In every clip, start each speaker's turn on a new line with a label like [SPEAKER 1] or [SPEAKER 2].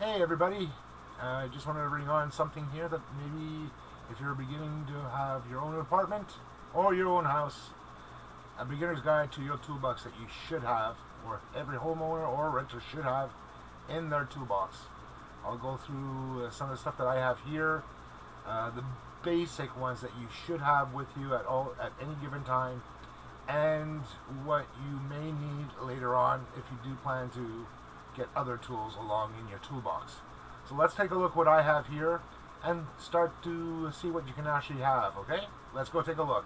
[SPEAKER 1] Hey everybody, I just wanted to bring on something here that maybe if you're beginning to have your own apartment or your own house, a beginner's guide to your toolbox that you should have, or every homeowner or renter should have in their toolbox. I'll go through some of the stuff that I have here, the basic ones that you should have with you at any given time, and what you may need later on if you do plan to get other tools along in your toolbox. So let's take a look what I have here and start to see what you can actually have, okay? Let's go take a look.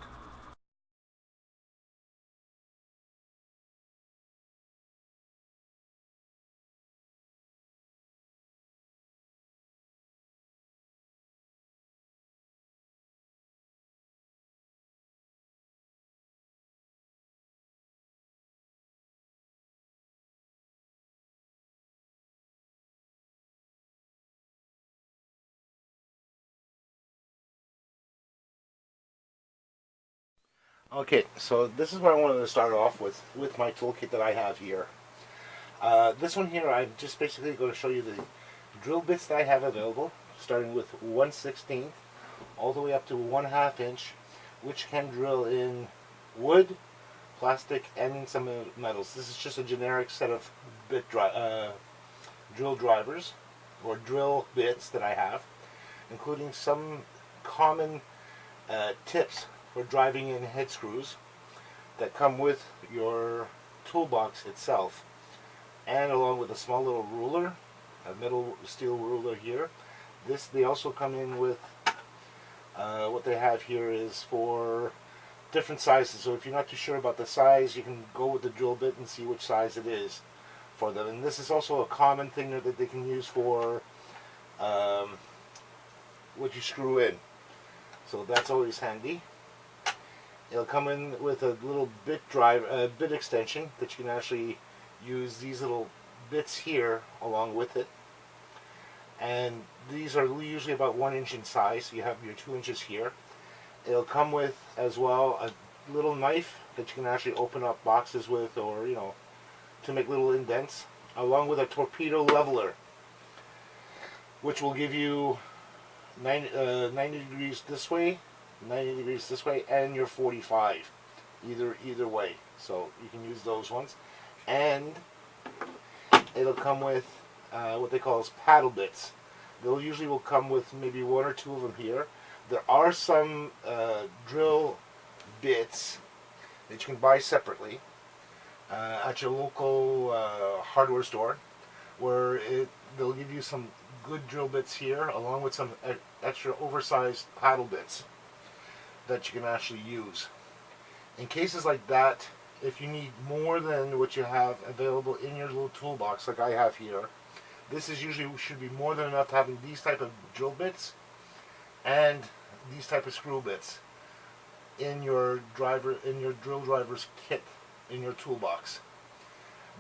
[SPEAKER 1] Okay, so this is what I wanted to start off with my toolkit that I have here. This one here, I'm just basically going to show you the drill bits that I have available, starting with 1/16 all the way up to 1/2 inch, which can drill in wood, plastic, and some metals. This is just a generic set of drill drivers or drill bits that I have, including some common tips for driving in head screws that come with your toolbox itself, and along with a small little ruler, a metal steel ruler here. They also come in with what they have here is for different sizes. So if you're not too sure about the size, you can go with the drill bit and see which size it is for them. And this is also a common thing that they can use for what you screw in. So that's always handy. It'll come in with a little bit extension that you can actually use these little bits here along with it. And these are usually about 1 inch in size. So you have your 2 inches here. It'll come with as well a little knife that you can actually open up boxes with, or to make little indents, along with a torpedo leveler, which will give you 90 degrees this way, 90 degrees this way, and your 45 either way. So you can use those ones. And it'll come with what they call as paddle bits. They'll usually will come with maybe 1 or 2 of them here. There are some drill bits that you can buy separately at your local hardware store, where they'll give you some good drill bits here along with some extra oversized paddle bits that you can actually use. In cases like that, if you need more than what you have available in your little toolbox like I have here, this is usually should be more than enough to having these type of drill bits and these type of screw bits in your drill driver's kit in your toolbox.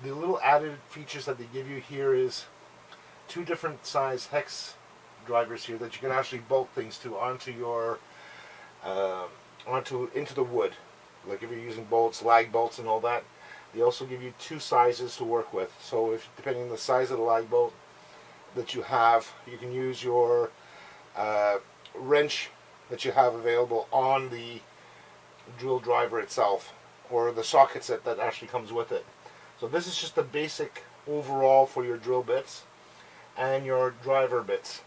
[SPEAKER 1] The little added features that they give you here is 2 different size hex drivers here that you can actually bolt things to onto your into the wood. Like if you're using bolts, lag bolts and all that, they also give you 2 sizes to work with. So if depending on the size of the lag bolt that you have, you can use your wrench that you have available on the drill driver itself, or the socket set that actually comes with it. So this is just the basic overall for your drill bits and your driver bits.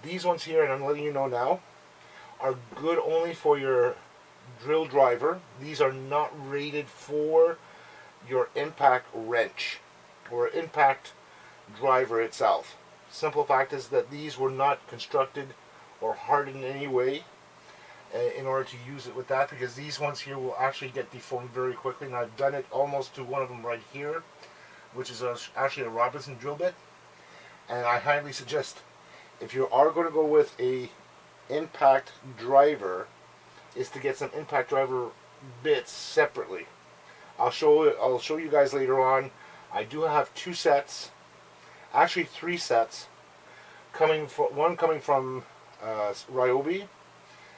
[SPEAKER 1] These ones here, and I'm letting you know now, are good only for your drill driver. These are not rated for your impact wrench or impact driver itself. Simple fact is that these were not constructed or hardened in any way in order to use it with that, because these ones here will actually get deformed very quickly. And I've done it almost to one of them right here, which is actually a Robinson drill bit. And I highly suggest, if you are going to go with a impact driver, is to get some impact driver bits separately. I'll show you guys later on. I do have 2 sets, actually 3 sets, one coming from Ryobi,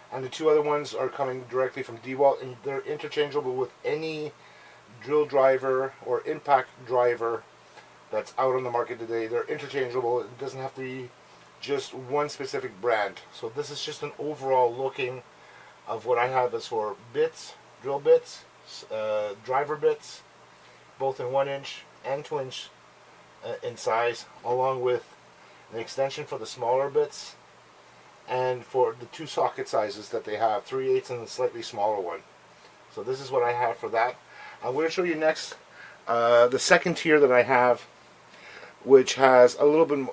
[SPEAKER 1] and the 2 other ones are coming directly from DeWalt, and they're interchangeable with any drill driver or impact driver that's out on the market today. They're interchangeable. It doesn't have to be just one specific brand. So this is just an overall looking of what I have as for bits, drill bits, driver bits, both in 1-inch and 2-inch in size, along with an extension for the smaller bits and for the 2 socket sizes that they have, 3/8 and a slightly smaller one. So this is what I have for that. I'm going to show you next the second tier that I have, which has a little bit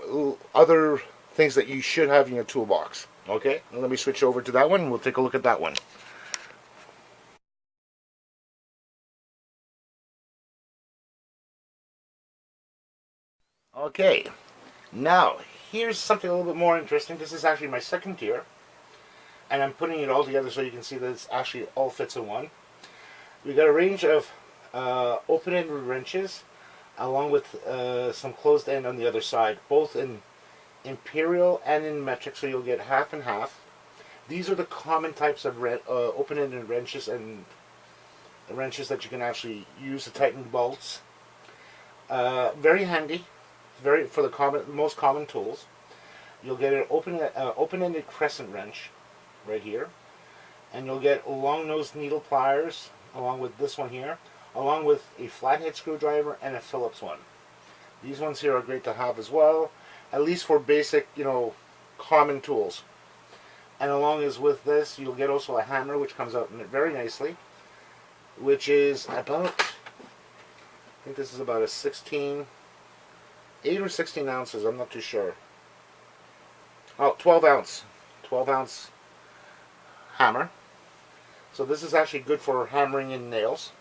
[SPEAKER 1] other things that you should have in your toolbox. Okay, now let me switch over to that one and we'll take a look at that one. Okay, now here's something a little bit more interesting. This is actually my second tier, and I'm putting it all together so you can see that it's actually all fits in one. We got a range of open-ended wrenches, along with some closed end on the other side, both in imperial and in metric, so you'll get half and half. These are the common types of open-ended wrenches and wrenches that you can actually use to tighten bolts. Very handy, very for the most common tools. You'll get an open-ended crescent wrench right here, and you'll get long-nosed needle pliers along with this one here, along with a flathead screwdriver and a Phillips one. These ones here are great to have as well, at least for basic, common tools. And along as with this, you'll get also a hammer, which comes out very nicely, which is about, I think this is about a 8 or 16 ounces, I'm not too sure. Oh, 12 ounce hammer. So this is actually good for hammering in nails,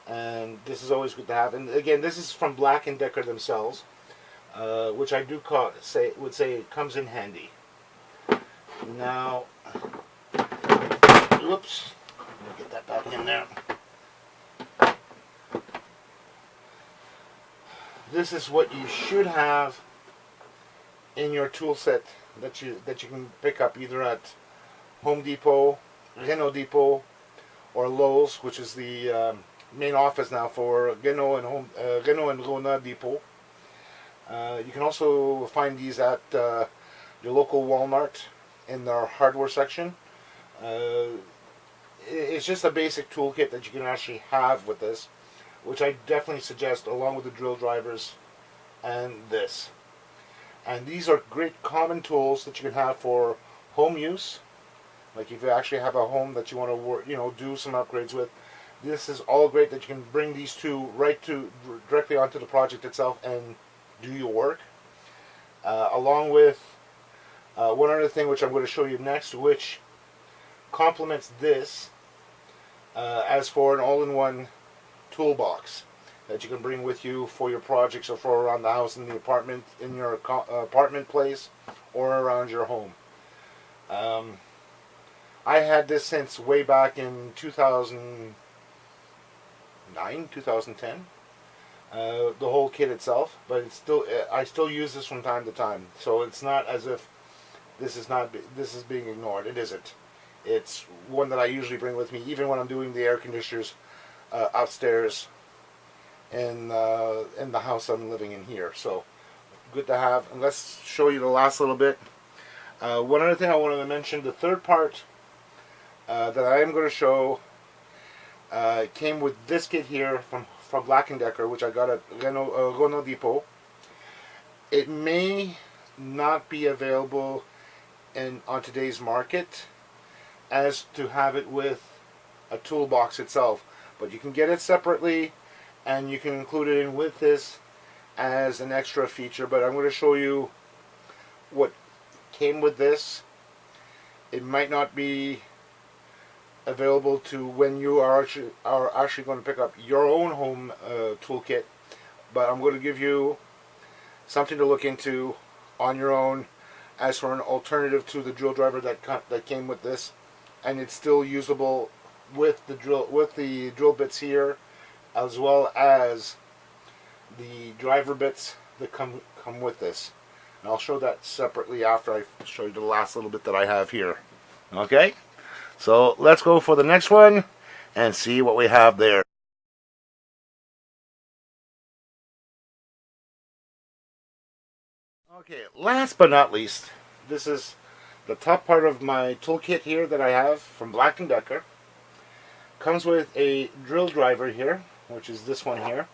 [SPEAKER 1] and this is always good to have. And again, this is from Black & Decker themselves, which I would say it comes in handy. Now, whoops, let me get that back in there. This is what you should have in your tool set that you can pick up either at Home Depot, Renault Depot, or Lowe's, which is the main office now for Renault and Rona Depot. You can also find these at your local Walmart in their hardware section. It's just a basic toolkit that you can actually have with this, which I definitely suggest, along with the drill drivers and this. And these are great common tools that you can have for home use. Like if you actually have a home that you want to work, do some upgrades with, this is all great that you can bring these two directly onto the project itself and do your work. Along with one other thing which I'm going to show you next, which complements this as for an all-in-one toolbox that you can bring with you for your projects or for around the house, in the apartment, in your apartment place, or around your home. I had this since way back in 2009, 2010. The whole kit itself, but it's still, I still use this from time to time. So it's not as if this is being ignored. It isn't. It's one that I usually bring with me, even when I'm doing the air conditioners upstairs in the house I'm living in here. So good to have. And let's show you the last little bit. One other thing I wanted to mention: the third part that I am going to show came with this kit here from Black & Decker, which I got at Renault Depot. It may not be available on today's market as to have it with a toolbox itself, but you can get it separately and you can include it in with this as an extra feature. But I'm going to show you what came with this. It might not be available to when you are actually going to pick up your own home toolkit, but I'm going to give you something to look into on your own as for an alternative to the drill driver that came with this, and it's still usable with the drill bits here, as well as the driver bits that come with this. And I'll show that separately after I show you the last little bit that I have here. Okay? So let's go for the next one and see what we have there. Okay, last but not least, this is the top part of my toolkit here that I have from Black & Decker. Comes with a drill driver here, which is this one here.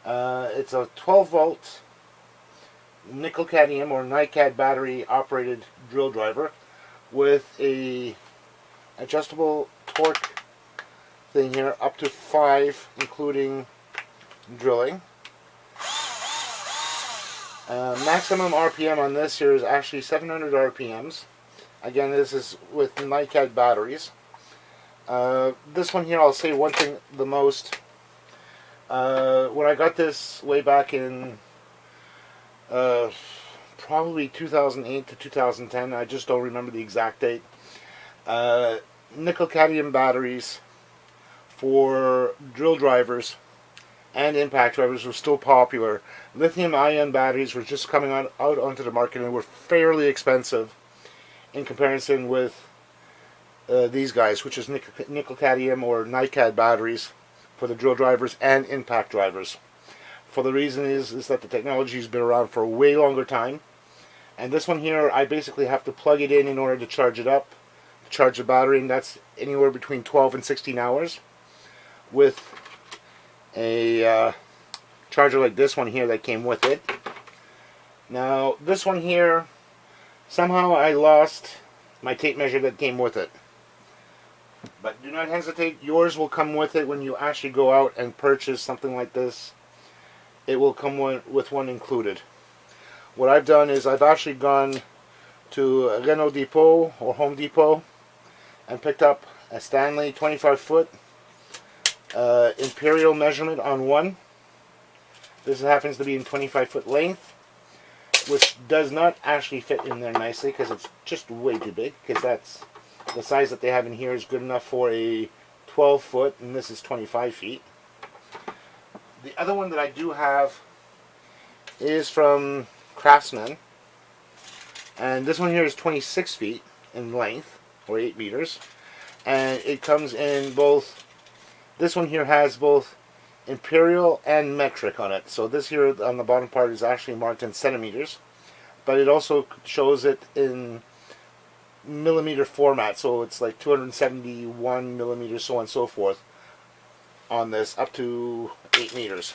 [SPEAKER 1] It's a 12 volt nickel cadmium or NiCad battery operated drill driver with a adjustable torque thing here up to 5, including drilling. Maximum RPM on this here is actually 700 RPMs. Again, this is with NiCad batteries. This one here, I'll say one thing the most. When I got this way back in probably 2008 to 2010, I just don't remember the exact date. Nickel cadmium batteries for drill drivers and impact drivers were still popular. Lithium-ion batteries were just coming out onto the market and were fairly expensive in comparison with these guys, which is nickel cadmium or NiCad batteries for the drill drivers and impact drivers. For the reason is that the technology has been around for a way longer time, and this one here I basically have to plug it in order to charge it up, charge the battery, and that's anywhere between 12 and 16 hours. With a charger like this one here that came with it. Now this one here, somehow I lost my tape measure that came with it. But do not hesitate, yours will come with it when you actually go out and purchase something like this. It will come with one included. What I've done is I've actually gone to Renault Depot or Home Depot and picked up a Stanley 25 foot imperial measurement on one. This happens to be in 25 foot length, which does not actually fit in there nicely because it's just way too big, because that's the size that they have in here is good enough for a 12 foot, and this is 25 feet. The other one that I do have is from Craftsman, and this one here is 26 feet in length, or 8 meters, and it comes in both. This one here has both imperial and metric on it. So this here on the bottom part is actually marked in centimeters, but it also shows it in millimeter format. So it's like 271 millimeters, so on and so forth, on this, up to 8 meters.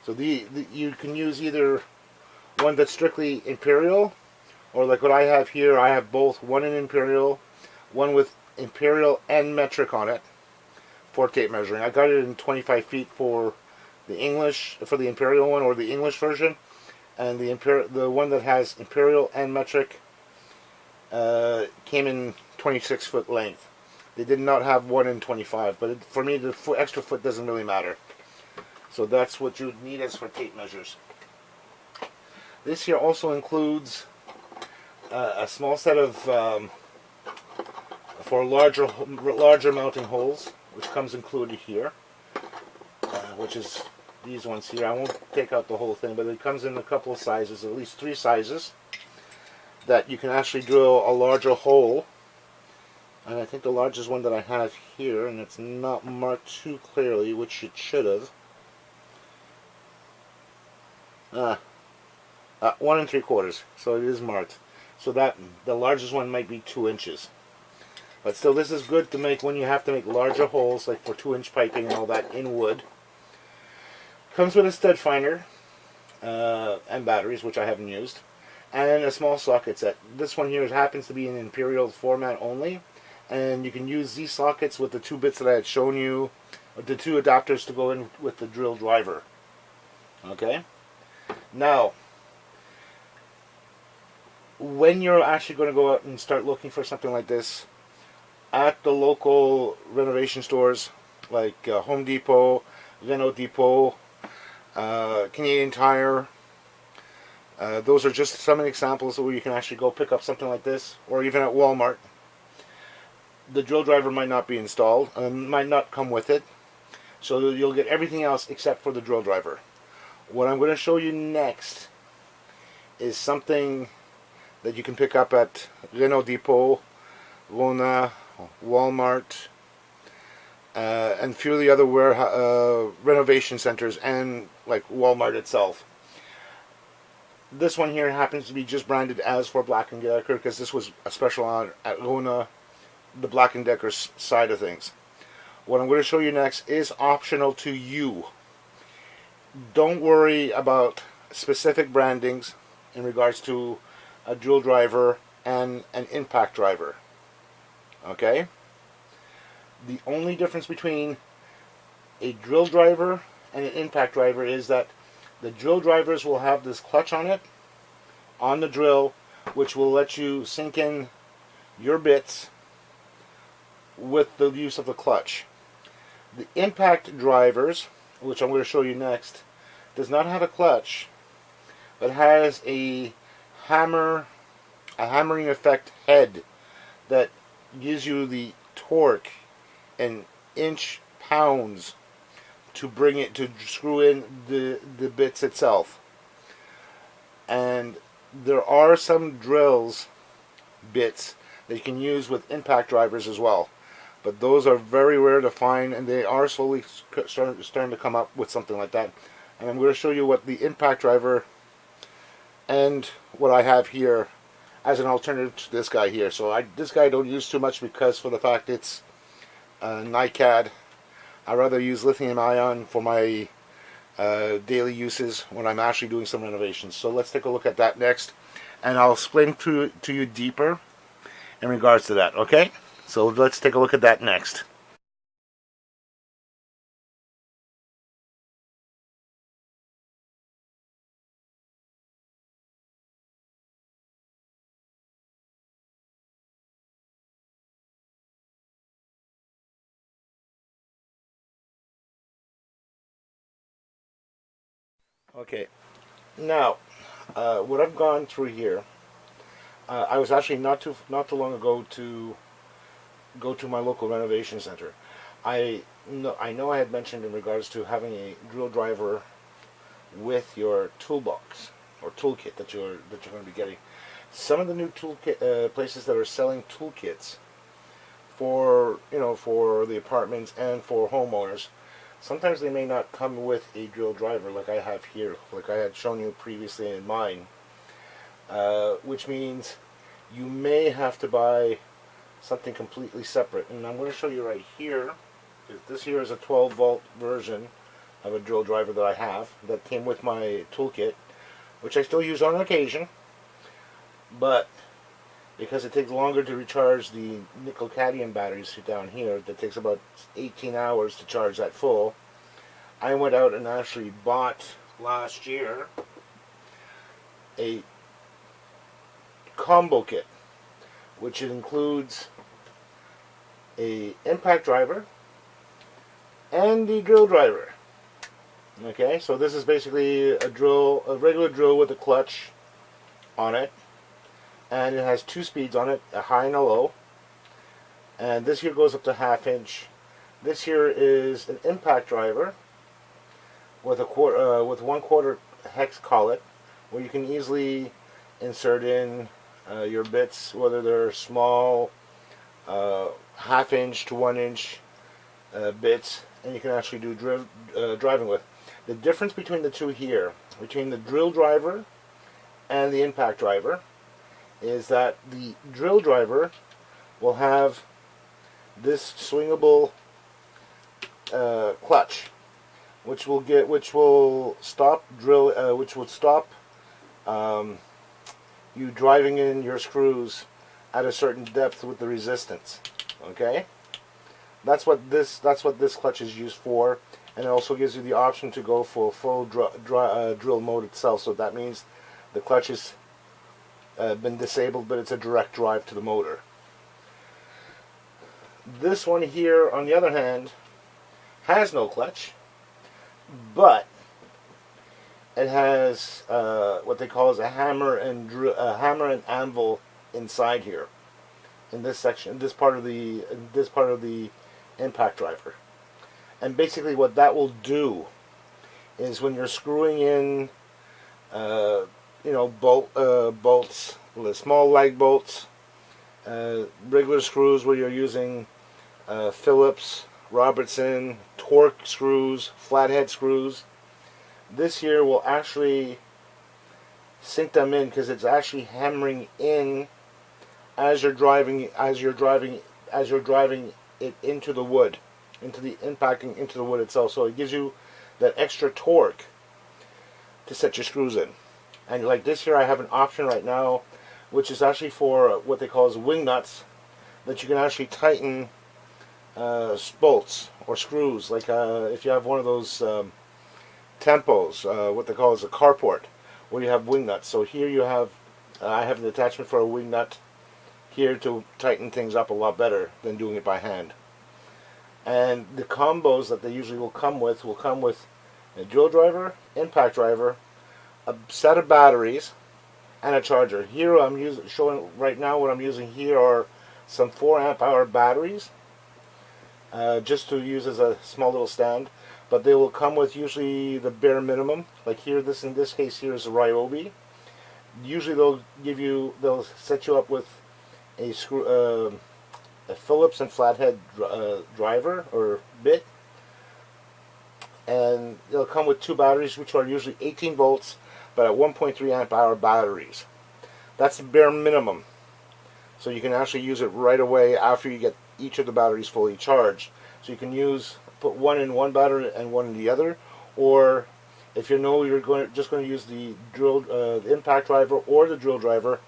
[SPEAKER 1] So you can use either one that's strictly imperial, or like what I have here, I have both, one in imperial, one with imperial and metric on it. For tape measuring. I got it in 25 feet for the English, for the imperial one, or the English version, and the one that has imperial and metric came in 26 foot length. They did not have one in 25, but for me the extra foot doesn't really matter. So that's what you need as for tape measures. This here also includes a small set of for larger mounting holes, which comes included here, which is these ones here. I won't take out the whole thing, but it comes in a couple of sizes, at least 3 sizes, that you can actually drill a larger hole. And I think the largest one that I have here, and it's not marked too clearly, which it should have. 1 3/4, so it is marked. So that the largest one might be 2 inches. But still, this is good to make when you have to make larger holes, like for 2-inch piping and all that in wood. Comes with a stud finder and batteries, which I haven't used, and a small socket set. This one here happens to be in imperial format only, and you can use these sockets with the 2 bits that I had shown you, the 2 adapters to go in with the drill driver. Okay? Now, when you're actually going to go out and start looking for something like this, at the local renovation stores like Home Depot, Renault Depot, Canadian Tire, those are just some examples where you can actually go pick up something like this, or even at Walmart. The drill driver might not be installed, might not come with it, so you'll get everything else except for the drill driver. What I'm going to show you next is something that you can pick up at Renault Depot, Rona, Walmart, and a few of the other renovation centers, and like Walmart itself. This one here happens to be just branded as for Black & Decker because this was a special on at Lona, the Black & Decker side of things. What I'm going to show you next is optional to you. Don't worry about specific brandings in regards to a drill driver and an impact driver. Okay? The only difference between a drill driver and an impact driver is that the drill drivers will have this clutch on it, on the drill, which will let you sink in your bits with the use of the clutch. The impact drivers, which I'm going to show you next, does not have a clutch, but has a hammering effect head that gives you the torque in inch pounds to bring it to screw in the bits itself. And there are some drills bits that you can use with impact drivers as well, but those are very rare to find, and they are slowly starting to come up with something like that. And I'm going to show you what the impact driver and what I have here as an alternative to this guy here. So this guy I don't use too much because for the fact it's NiCad. I rather use lithium ion for my daily uses when I'm actually doing some renovations. So let's take a look at that next, and I'll explain to you deeper in regards to that. Okay? So let's take a look at that next. Okay, now what I've gone through here, I was actually not too long ago to go to my local renovation center. I know I had mentioned in regards to having a drill driver with your toolbox or toolkit that you're going to be getting. Some of the new toolkit places that are selling toolkits for for the apartments and for homeowners, sometimes they may not come with a drill driver like I have here, like I had shown you previously in mine, which means you may have to buy something completely separate. And I'm going to show you right here. This here is a 12-volt version of a drill driver that I have that came with my toolkit, which I still use on occasion, but because it takes longer to recharge the nickel-cadmium batteries down here, that takes about 18 hours to charge that full, I went out and actually bought last year a combo kit, which includes a impact driver and the drill driver. Okay, so this is basically a regular drill with a clutch on it, and it has two speeds on it, a high and a low. And this here goes up to 1/2 inch. This here is an impact driver with a with 1/4 hex collet, where you can easily insert in your bits, whether they're small 1/2 inch to 1 inch bits, and you can actually do driving with. The difference between the two here, between the drill driver and the impact driver, is that the drill driver will have this swingable clutch, which will stop you driving in your screws at a certain depth with the resistance. Okay, that's what this clutch is used for, and it also gives you the option to go for full drill mode itself. So that means the clutch is been disabled, but it's a direct drive to the motor. This one here, on the other hand, has no clutch, but it has what they call a hammer and anvil inside here, in this section, this part of the impact driver. And basically, what that will do is when you're screwing in bolts, small lag bolts, regular screws where you're using Phillips, Robertson, torque screws, flathead screws, this here will actually sink them in, because it's actually hammering in as you're driving it into the wood, impacting into the wood itself. So it gives you that extra torque to set your screws in. And like this here, I have an option right now, which is actually for what they call as wing nuts, that you can actually tighten bolts or screws. Like if you have one of those tempos, what they call as a carport, where you have wing nuts. So here you have, I have an attachment for a wing nut here to tighten things up a lot better than doing it by hand. And the combos that they usually will come with a drill driver, impact driver, a set of batteries, and a charger. Here I'm showing right now what I'm using here are some 4 amp hour batteries, just to use as a small little stand. But they will come with usually the bare minimum. Like here, in this case here is a Ryobi. Usually they'll set you up with a Phillips and flathead driver or bit, and they'll come with 2 batteries, which are usually 18 volts but at 1.3 amp hour batteries. That's the bare minimum, so you can actually use it right away after you get each of the batteries fully charged. So you can put one in one battery and one in the other, or if you know you're just going to use the impact driver or the drill driver,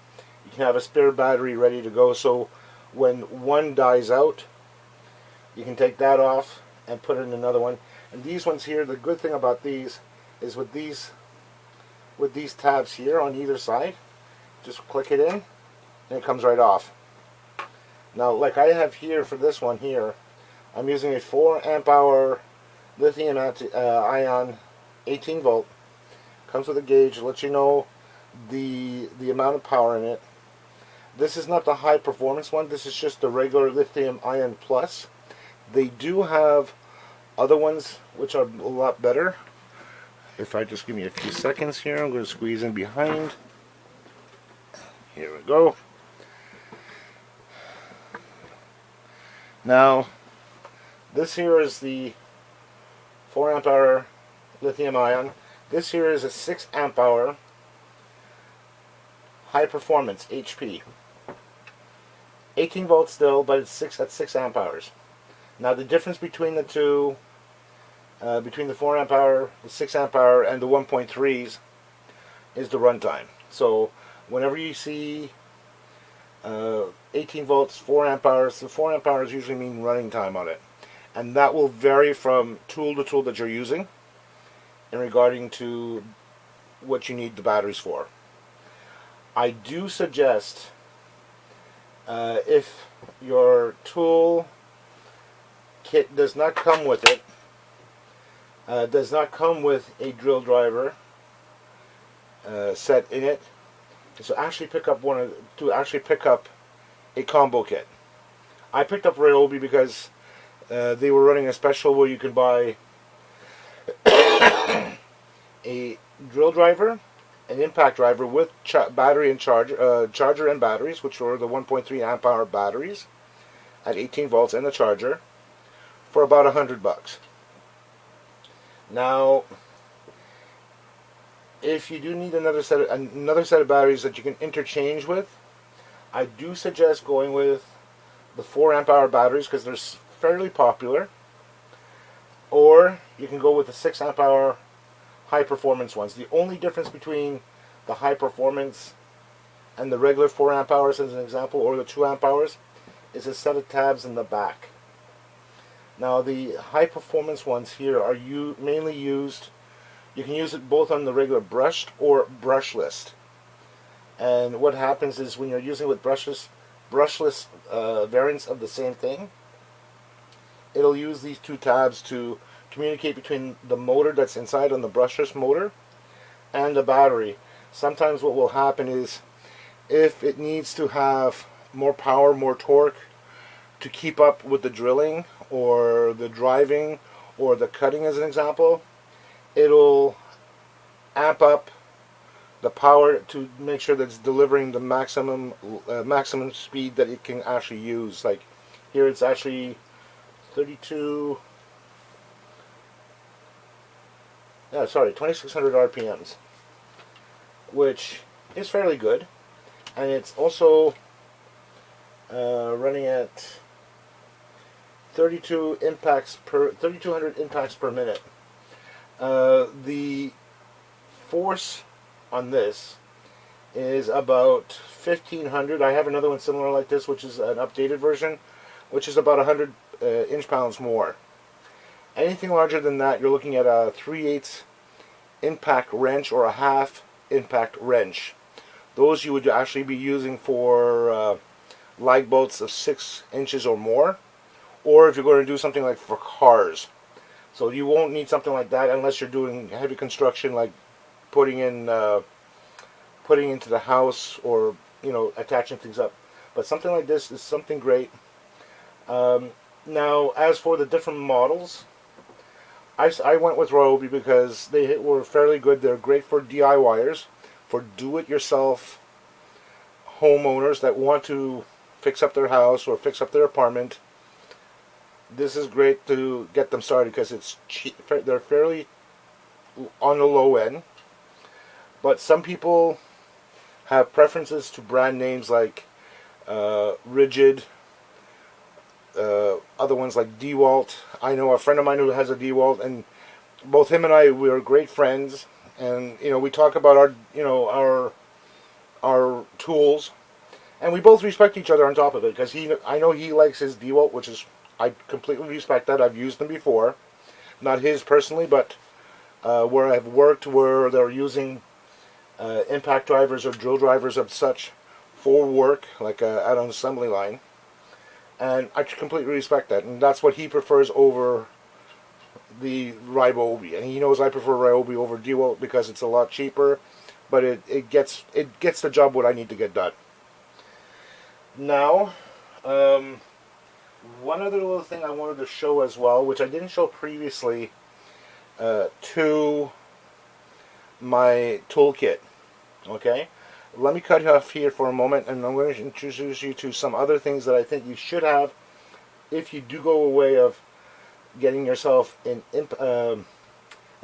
[SPEAKER 1] you can have a spare battery ready to go, so when one dies out, you can take that off and put in another one. And these ones here, the good thing about these is with these tabs here on either side, just click it in and it comes right off. Now, like I have here for this one here, I'm using a 4 amp hour lithium ion 18 volt. Comes with a gauge, lets you know the amount of power in it. This is not the high performance one, this is just the regular lithium ion plus. They do have other ones which are a lot better. If I just give me a few seconds here, I'm going to squeeze in behind. Here we go. Now, this here is the 4 amp hour lithium ion. This here is a 6 amp hour high performance HP. 18 volts still, but it's at 6 amp hours. Now the difference between the two, between the 4 amp hour, the 6 amp hour, and the 1.3s is the runtime. So whenever you see 18 volts, 4 amp hours, the 4 amp hours usually mean running time on it. And that will vary from tool to tool that you're using in regarding to what you need the batteries for. I do suggest, if your tool kit does not come with it, does not come with a drill driver set in it, so actually pick up a combo kit. I picked up Ryobi because they were running a special where you can buy a drill driver, an impact driver with battery and charger and batteries, which were the 1.3 amp hour batteries at 18 volts, and the charger for about $100. Now, if you do need another set of batteries that you can interchange with, I do suggest going with the 4 amp hour batteries because they're fairly popular, or you can go with the 6 amp hour high performance ones. The only difference between the high performance and the regular 4 amp hours, as an example, or the 2 amp hours, is a set of tabs in the back. Now the high performance ones here are mainly used, you can use it both on the regular brushed or brushless. And what happens is when you're using it with brushless variants of the same thing, it'll use these 2 tabs to communicate between the motor that's inside on the brushless motor and the battery. Sometimes what will happen is if it needs to have more power, more torque to keep up with the drilling or the driving or the cutting, as an example, it'll amp up the power to make sure that it's delivering the maximum speed that it can actually use. Like here it's actually 2600 RPMs, which is fairly good, and it's also running at 3,200 impacts per minute. The force on this is about 1,500. I have another one similar like this, which is an updated version, which is about 100 inch-pounds more. Anything larger than that, you're looking at a 3/8 impact wrench or a half impact wrench. Those you would actually be using for lag bolts of 6 inches or more, or if you're going to do something like for cars. So you won't need something like that unless you're doing heavy construction, like putting into the house, or attaching things up. But something like this is something great. Now, as for the different models, I went with Ryobi because they were fairly good. They're great for DIYers, for do-it-yourself homeowners that want to fix up their house or fix up their apartment. This is great to get them started because it's cheap. They're fairly on the low end. But some people have preferences to brand names like Rigid, other ones like DeWalt. I know a friend of mine who has a DeWalt, and both him and I, we are great friends, and we talk about our tools, and we both respect each other on top of it, because I know he likes his DeWalt, which is, I completely respect that. I've used them before, not his personally, but where I've worked where they're using impact drivers or drill drivers of such for work, like at an assembly line. And I completely respect that, and that's what he prefers over the Ryobi. And he knows I prefer Ryobi over DeWalt because it's a lot cheaper, but it gets the job what I need to get done. Now, one other little thing I wanted to show as well, which I didn't show previously to my toolkit. Okay, let me cut off here for a moment, and I'm going to introduce you to some other things that I think you should have if you do go a way of getting yourself a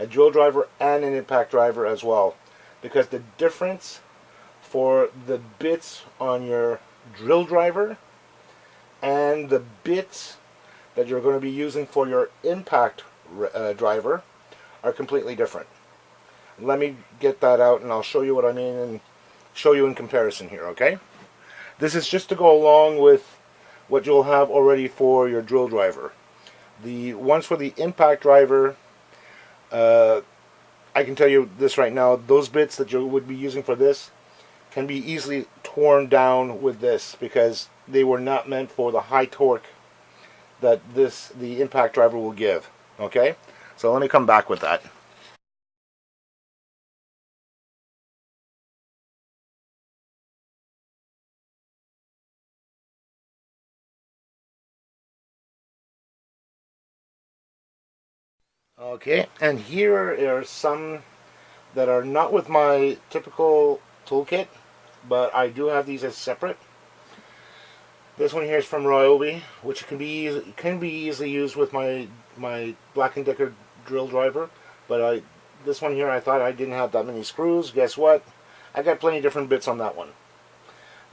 [SPEAKER 1] drill driver and an impact driver as well. Because the difference for the bits on your drill driver and the bits that you're going to be using for your impact driver are completely different. Let me get that out and I'll show you what I mean and show you in comparison here, okay? This is just to go along with what you'll have already for your drill driver. The ones for the impact driver, I can tell you this right now, those bits that you would be using for this can be easily torn down with this, because they were not meant for the high torque that the impact driver will give, okay? So let me come back with that. Okay, and here are some that are not with my typical toolkit, but I do have these as separate. This one here is from Ryobi, which can be easily used with my Black & Decker drill driver, but this one here, I thought I didn't have that many screws. Guess what? I got plenty of different bits on that one.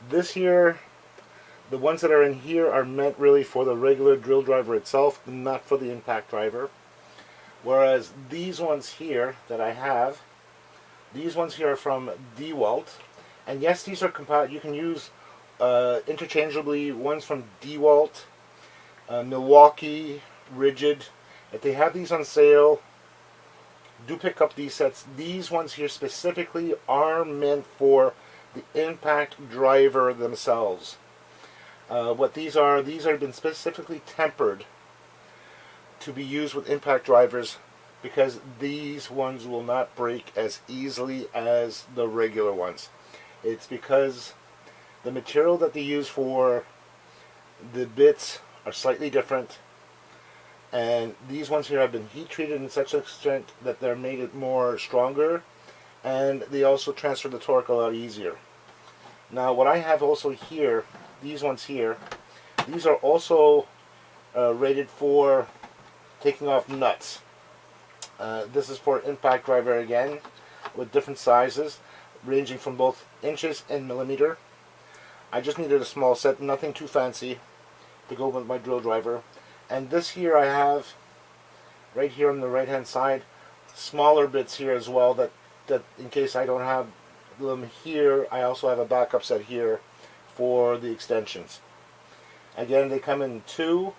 [SPEAKER 1] This here, the ones that are in here are meant really for the regular drill driver itself, not for the impact driver. Whereas these ones here that I have, these ones here are from DeWalt, and yes, these are compatible. You can use interchangeably ones from DeWalt, Milwaukee, Rigid. If they have these on sale, do pick up these sets. These ones here specifically are meant for the impact driver themselves. What these have been specifically tempered to be used with impact drivers, because these ones will not break as easily as the regular ones. It's because the material that they use for the bits are slightly different, and these ones here have been heat treated in such an extent that they're made it more stronger, and they also transfer the torque a lot easier. Now what I have also here, these ones here, these are also rated for taking off nuts. This is for impact driver again, with different sizes. ranging from both inches and millimeter. I just needed a small set, nothing too fancy, to go with my drill driver. And this here I have, right here on the right hand side, smaller bits here as well, that in case I don't have them here, I also have a backup set here for the extensions. Again, they come in 2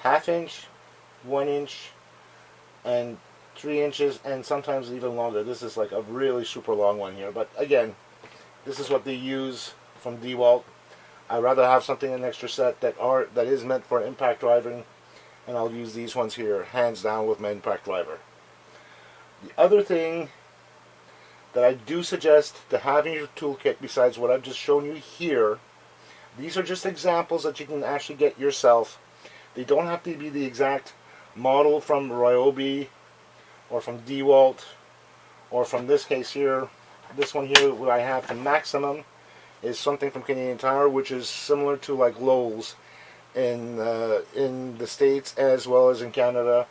[SPEAKER 1] 1/2 inch, 1 inch, and 3 inches, and sometimes even longer. This is like a really super long one here, but again, this is what they use from DeWalt. I'd rather have something, an extra set that is meant for impact driving, and I'll use these ones here hands down with my impact driver. The other thing that I do suggest to have in your toolkit, besides what I've just shown you here, these are just examples that you can actually get yourself. They don't have to be the exact model from Ryobi or from DeWalt, or from this case here. This one here, what I have from Maximum, is something from Canadian Tire, which is similar to like Lowe's in the States as well as in Canada.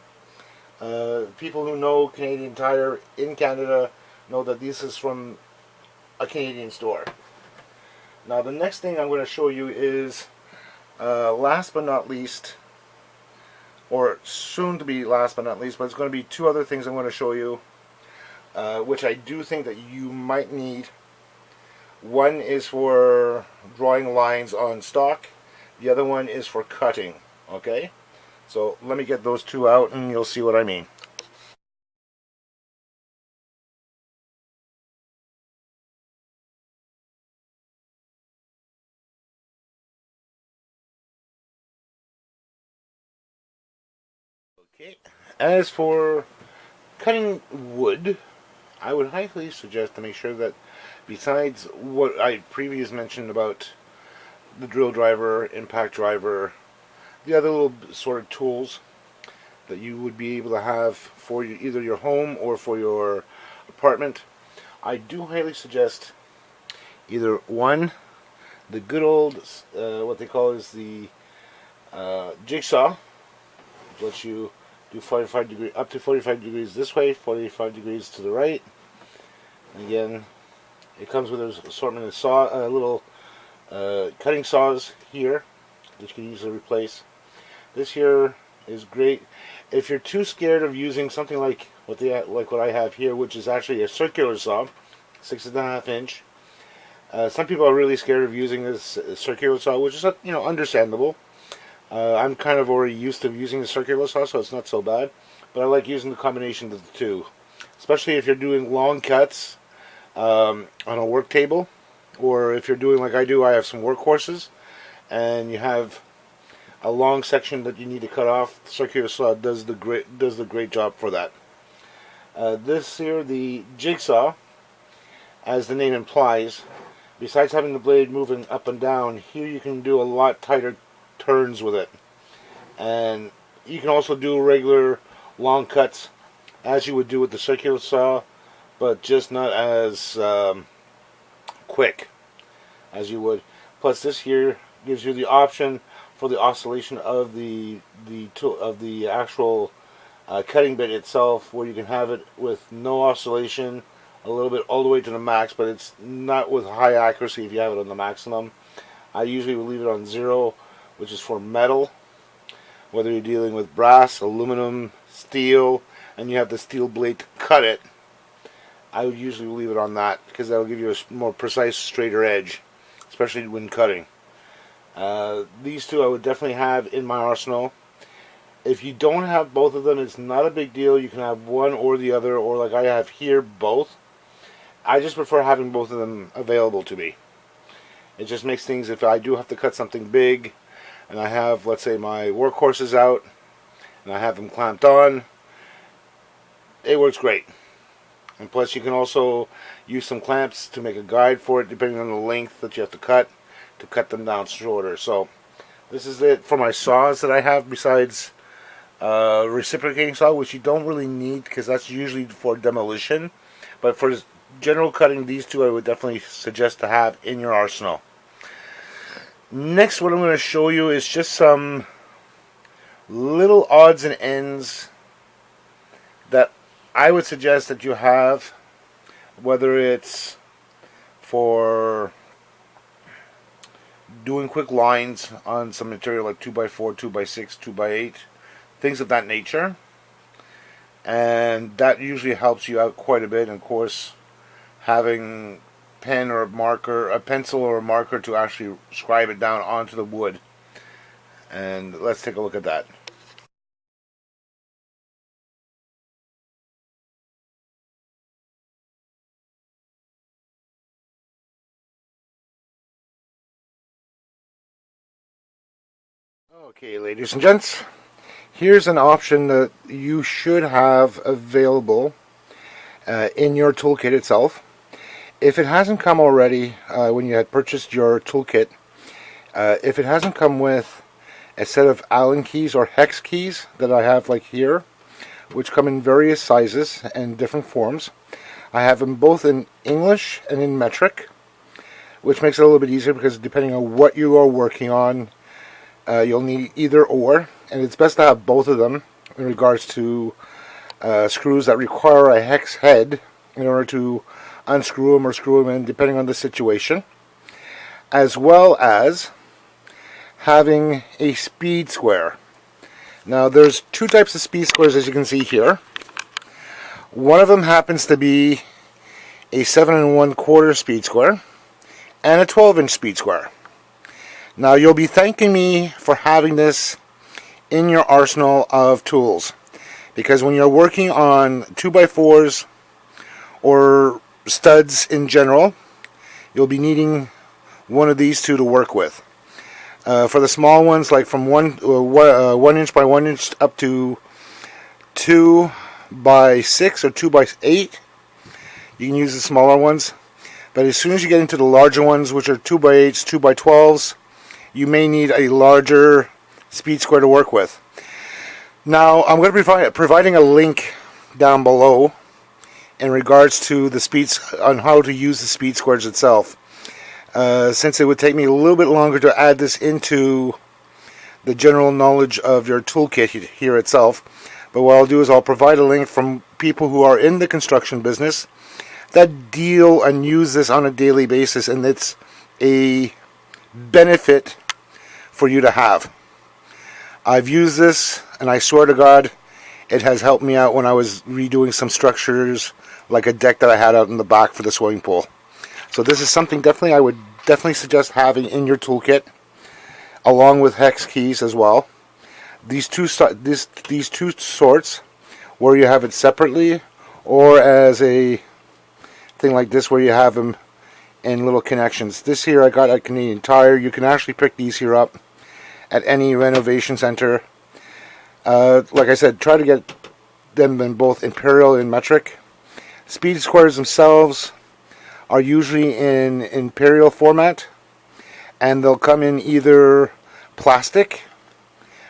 [SPEAKER 1] People who know Canadian Tire in Canada know that this is from a Canadian store. Now the next thing I'm going to show you is, last but not least, or soon to be last but not least, but it's going to be 2 other things I'm going to show you, which I do think that you might need. One is for drawing lines on stock, the other one is for cutting. Okay, so let me get those 2 out and you'll see what I mean. Okay, as for cutting wood, I would highly suggest to make sure that, besides what I previously mentioned about the drill driver, impact driver, the other little sort of tools that you would be able to have for either your home or for your apartment, I do highly suggest either one, the good old, what they call is the Jigsaw, which lets you do 45 degrees, up to 45 degrees this way, 45 degrees to the right. And again, it comes with an assortment of little cutting saws here that you can easily replace. This here is great if you're too scared of using something like what I have here, which is actually a circular saw, 6.5 inch. Some people are really scared of using this circular saw, which is understandable. I'm kind of already used to using the circular saw, so it's not so bad. But I like using the combination of the 2, especially if you're doing long cuts on a work table, or if you're doing like I do. I have some workhorses, and you have a long section that you need to cut off. The circular saw does the great job for that. This here, the Jigsaw, as the name implies, besides having the blade moving up and down, here you can do a lot tighter turns with it, and you can also do regular long cuts as you would do with the circular saw, but just not as quick as you would. Plus, this here gives you the option for the oscillation of the actual cutting bit itself, where you can have it with no oscillation, a little bit all the way to the max, but it's not with high accuracy if you have it on the maximum. I usually will leave it on 0, which is for metal, whether you're dealing with brass, aluminum, steel, and you have the steel blade to cut it. I would usually leave it on that, because that'll give you a more precise, straighter edge, especially when cutting. These 2 I would definitely have in my arsenal. If you don't have both of them, it's not a big deal. You can have one or the other, or like I have here, both. I just prefer having both of them available to me. It just makes things, if I do have to cut something big, and I have, let's say, my workhorses out, and I have them clamped on, it works great. And plus, you can also use some clamps to make a guide for it, depending on the length that you have to cut them down shorter. So, this is it for my saws that I have, besides reciprocating saw, which you don't really need, because that's usually for demolition. But for general cutting, these 2 I would definitely suggest to have in your arsenal. Next, what I'm going to show you is just some little odds and ends that I would suggest that you have, whether it's for doing quick lines on some material like 2x4, 2x6, 2x8, things of that nature. And that usually helps you out quite a bit. And of course, having pen or a marker, a pencil or a marker to actually scribe it down onto the wood. And let's take a look at that. Okay, ladies and gents, here's an option that you should have available in your toolkit itself. If it hasn't come already, when you had purchased your toolkit, if it hasn't come with a set of Allen keys or hex keys that I have like here, which come in various sizes and different forms, I have them both in English and in metric, which makes it a little bit easier because depending on what you are working on, you'll need either or, and it's best to have both of them in regards to screws that require a hex head in order to unscrew them or screw them in depending on the situation, as well as having a speed square. Now there's two types of speed squares, as you can see here. One of them happens to be a 7 1/4 speed square and a 12-inch speed square. Now you'll be thanking me for having this in your arsenal of tools, because when you're working on 2x4s or studs in general, you'll be needing one of these two to work with. For the small ones, like from 1 inch by 1 inch up to 2x6 or 2x8, you can use the smaller ones. But as soon as you get into the larger ones, which are 2x8s, 2x12s, you may need a larger speed square to work with. Now, I'm going to be providing a link down below in regards to the speeds, on how to use the speed squares itself. Since it would take me a little bit longer to add this into the general knowledge of your toolkit here itself, but what I'll do is I'll provide a link from people who are in the construction business that deal and use this on a daily basis, and it's a benefit for you to have. I've used this, and I swear to God, it has helped me out when I was redoing some structures, like a deck that I had out in the back for the swimming pool. So this is something I would definitely suggest having in your toolkit, along with hex keys as well. These two sorts, where you have it separately, or as a thing like this where you have them in little connections. This here I got at Canadian Tire. You can actually pick these here up at any renovation center. Like I said, try to get them in both imperial and metric. Speed squares themselves are usually in imperial format, and they'll come in either plastic,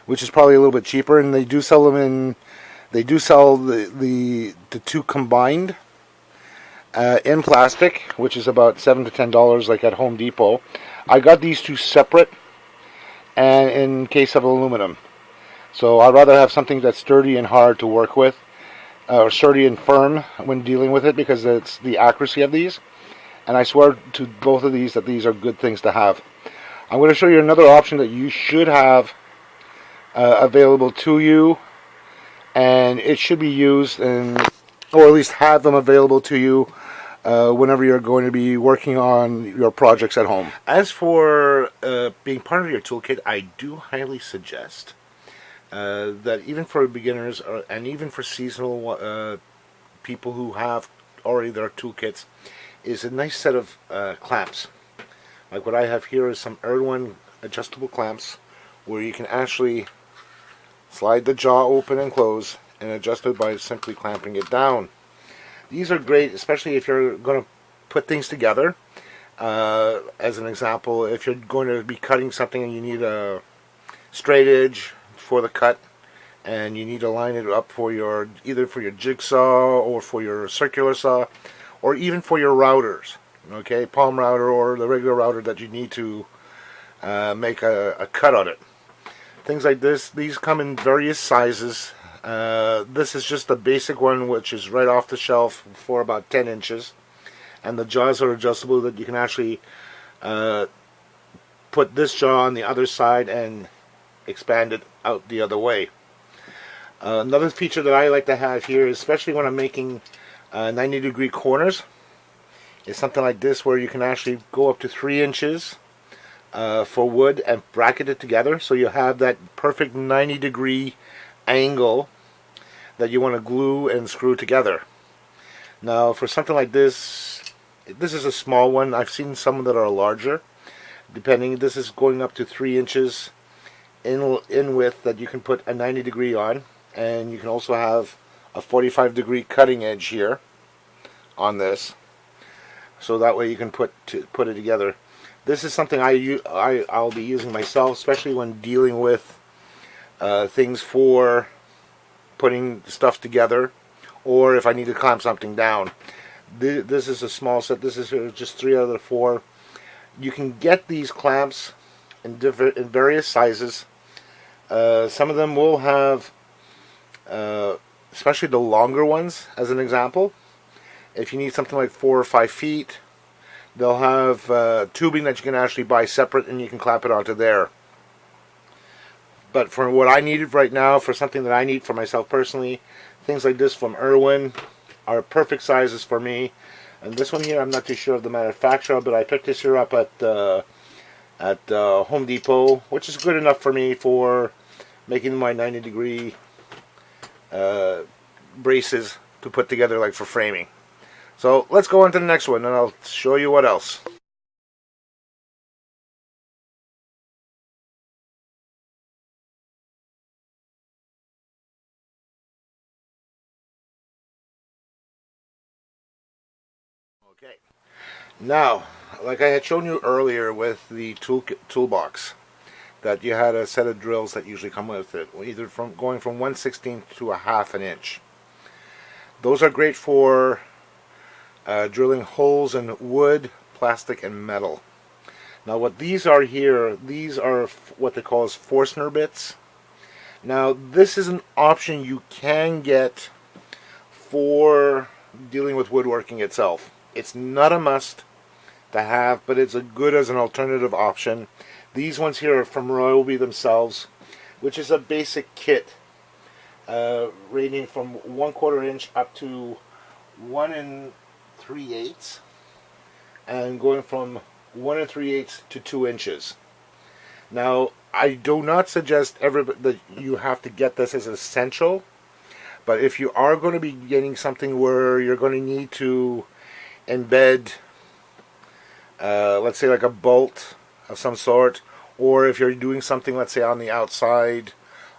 [SPEAKER 1] which is probably a little bit cheaper, and they do sell them in. They do sell the two combined in plastic, which is about $7 to $10, like at Home Depot. I got these two separate, and in case of aluminum. So I'd rather have something that's sturdy and hard to work with, or sturdy and firm when dealing with it, because it's the accuracy of these. And I swear to both of these that these are good things to have. I'm going to show you another option that you should have available to you, and it should be used, or at least have them available to you whenever you're going to be working on your projects at home. As for being part of your toolkit, I do highly suggest that even for beginners and even for seasonal people who have already their toolkits, is a nice set of clamps. Like what I have here is some Erdogan adjustable clamps where you can actually slide the jaw open and close and adjust it by simply clamping it down. These are great, especially if you're going to put things together. As an example, if you're going to be cutting something and you need a straight edge for the cut, and you need to line it up for your, either for your jigsaw or for your circular saw, or even for your routers, okay, palm router or the regular router that you need to make a cut on it. Things like this, these come in various sizes. This is just the basic one, which is right off the shelf for about 10 inches. and the jaws are adjustable that you can actually put this jaw on the other side and expand it out the other way. Another feature that I like to have here, especially when I'm making 90-degree corners, is something like this where you can actually go up to 3 inches for wood and bracket it together, so you have that perfect 90-degree angle that you want to glue and screw together. Now for something like this, this is a small one. I've seen some that are larger. Depending, this is going up to 3 inches in width that you can put a 90-degree on, and you can also have a 45-degree cutting edge here on this, so that way you can put it together. This is something I'll be using myself, especially when dealing with things for putting stuff together, or if I need to clamp something down. This is a small set. This is just 3 out of the 4. You can get these clamps in various sizes. Some of them will have, especially the longer ones, as an example. If you need something like 4 or 5 feet, they'll have tubing that you can actually buy separate, and you can clamp it onto there. But for what I needed right now, for something that I need for myself personally, things like this from Irwin are perfect sizes for me. And this one here, I'm not too sure of the manufacturer, but I picked this here up at Home Depot, which is good enough for me for making my 90-degree braces to put together, like for framing. So let's go on to the next one, and I'll show you what else. Okay. Now, like I had shown you earlier with the toolbox, that you had a set of drills that usually come with it, either from going from 1/16 to a 1/2 inch. Those are great for drilling holes in wood, plastic, and metal. Now what these are here, these are what they call as Forstner Bits. Now this is an option you can get for dealing with woodworking itself. It's not a must to have, but it's good as an alternative option. These ones here are from Ryobi themselves, which is a basic kit ranging from 1/4 inch up to 1 3/8, and going from 1 3/8 to 2 inches. Now, I do not suggest that you have to get this as essential, but if you are going to be getting something where you're going to need to embed, let's say like a bolt of some sort, or if you're doing something, let's say on the outside,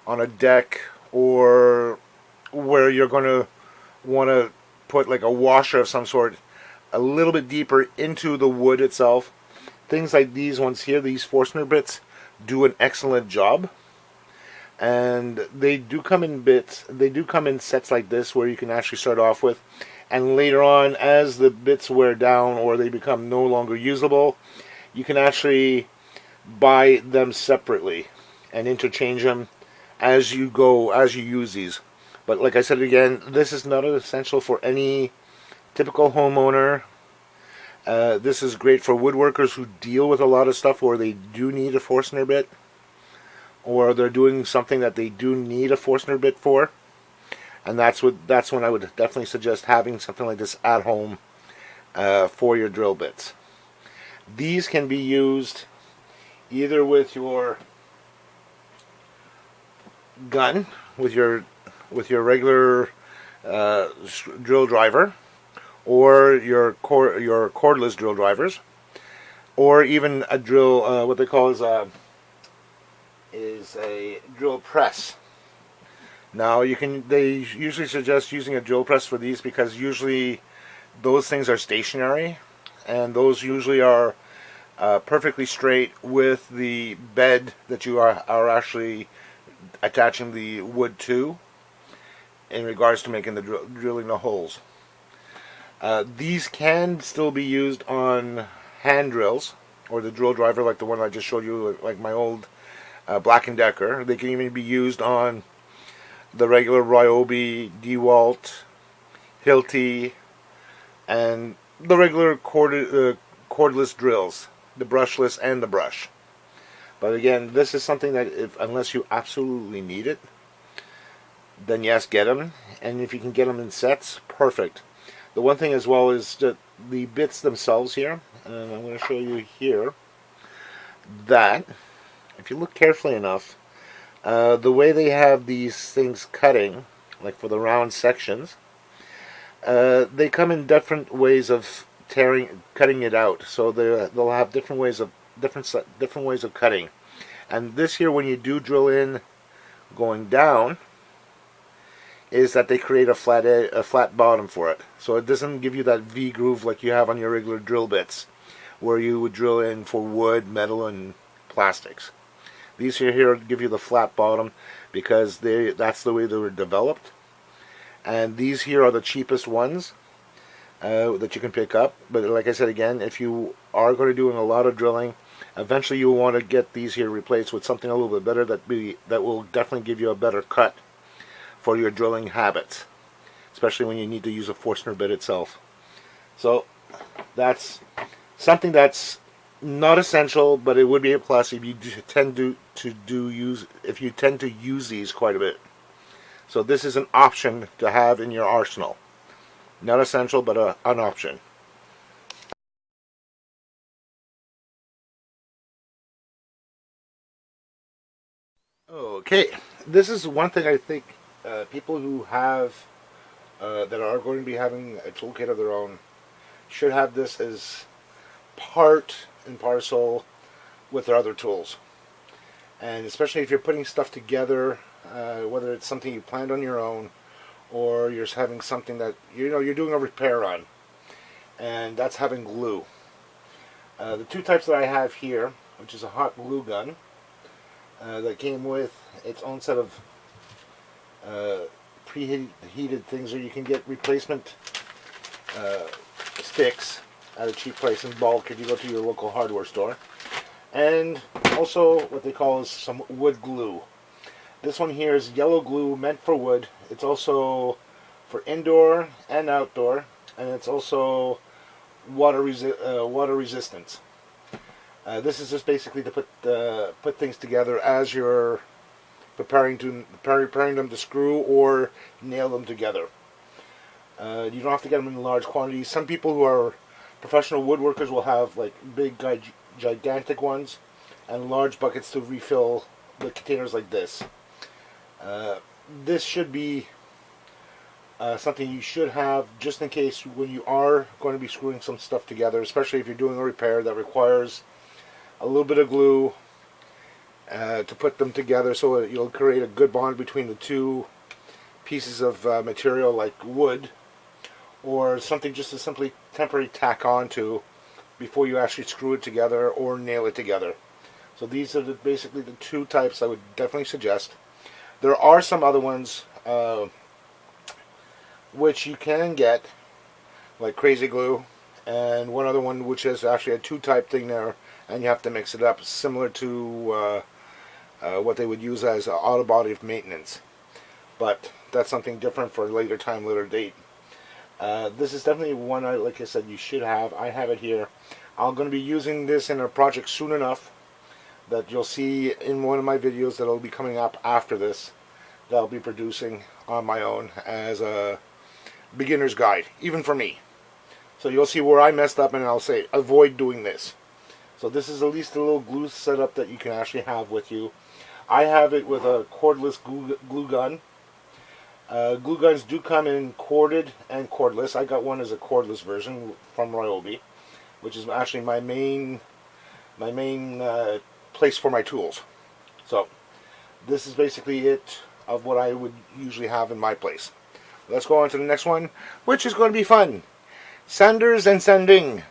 [SPEAKER 1] on a deck, or where you're going to want to put like a washer of some sort a little bit deeper into the wood itself, things like these ones here, these Forstner Bits, do an excellent job. And they do come in bits, they do come in sets like this where you can actually start off with, and later on, as the bits wear down or they become no longer usable, you can actually buy them separately and interchange them as you go, as you use these. But like I said again, this is not essential for any typical homeowner. This is great for woodworkers who deal with a lot of stuff where they do need a Forstner bit, or they're doing something that they do need a Forstner bit for. And that's when I would definitely suggest having something like this at home for your drill bits. These can be used either with your gun, with your regular drill driver, or your cordless drill drivers, or even a drill, what they call is a drill press. Now they usually suggest using a drill press for these because usually those things are stationary, and those usually are perfectly straight with the bed that you are actually attaching the wood to in regards to making the drilling the holes. These can still be used on hand drills, or the drill driver like the one I just showed you, like my old Black & Decker. They can even be used on the regular Ryobi, DeWalt, Hilti, and the regular cordless drills, the brushless and the brush. But again, this is something that unless you absolutely need it, then yes, get them. And if you can get them in sets, perfect. The one thing as well is that the bits themselves here, and I'm going to show you here, that if you look carefully enough, the way they have these things cutting, like for the round sections, they come in different ways of cutting it out. So they'll have different ways of cutting. And this here, when you do drill in going down, is that they create a flat bottom for it. So it doesn't give you that V groove like you have on your regular drill bits, where you would drill in for wood, metal, and plastics. These here give you the flat bottom because that's the way they were developed. And these here are the cheapest ones that you can pick up. But like I said again, if you are going to do a lot of drilling, eventually you'll want to get these here replaced with something a little bit better that will definitely give you a better cut for your drilling habits, especially when you need to use a Forstner bit itself. So that's something that's not essential, but it would be a plus if you tend to use these quite a bit. So this is an option to have in your arsenal. Not essential, but an option. Okay, this is one thing I think people who have that are going to be having a toolkit of their own should have this as part and parcel with their other tools. And especially if you're putting stuff together, whether it's something you planned on your own or you're having something that you're doing a repair on, and that's having glue. The two types that I have here, which is a hot glue gun that came with its own set of preheated things, or you can get replacement sticks at a cheap price in bulk if you go to your local hardware store. And also what they call is some wood glue. This one here is yellow glue meant for wood. It's also for indoor and outdoor, and it's also water resistance. This is just basically to put things together as you're preparing them to screw or nail them together. You don't have to get them in large quantities. Some people who are professional woodworkers will have like big, gigantic ones and large buckets to refill the containers like this. This should be something you should have just in case when you are going to be screwing some stuff together, especially if you're doing a repair that requires a little bit of glue to put them together, so you'll create a good bond between the two pieces of material like wood, or something just to simply temporarily tack onto before you actually screw it together or nail it together. So these are basically the two types I would definitely suggest. There are some other ones which you can get, like Crazy Glue, and one other one which is actually a two-type thing there, and you have to mix it up, similar to what they would use as automotive maintenance. But that's something different for a later time, later date. This is definitely one, like I said, you should have. I have it here. I'm going to be using this in a project soon enough that you'll see in one of my videos that will be coming up after this, that I'll be producing on my own as a beginner's guide, even for me. So you'll see where I messed up, and I'll say avoid doing this. So this is at least a little glue setup that you can actually have with you. I have it with a cordless glue gun. Glue guns do come in corded and cordless. I got one as a cordless version from Ryobi, which is actually my main place for my tools. So this is basically it of what I would usually have in my place. Let's go on to the next one, which is going to be fun. Sanders and sanding.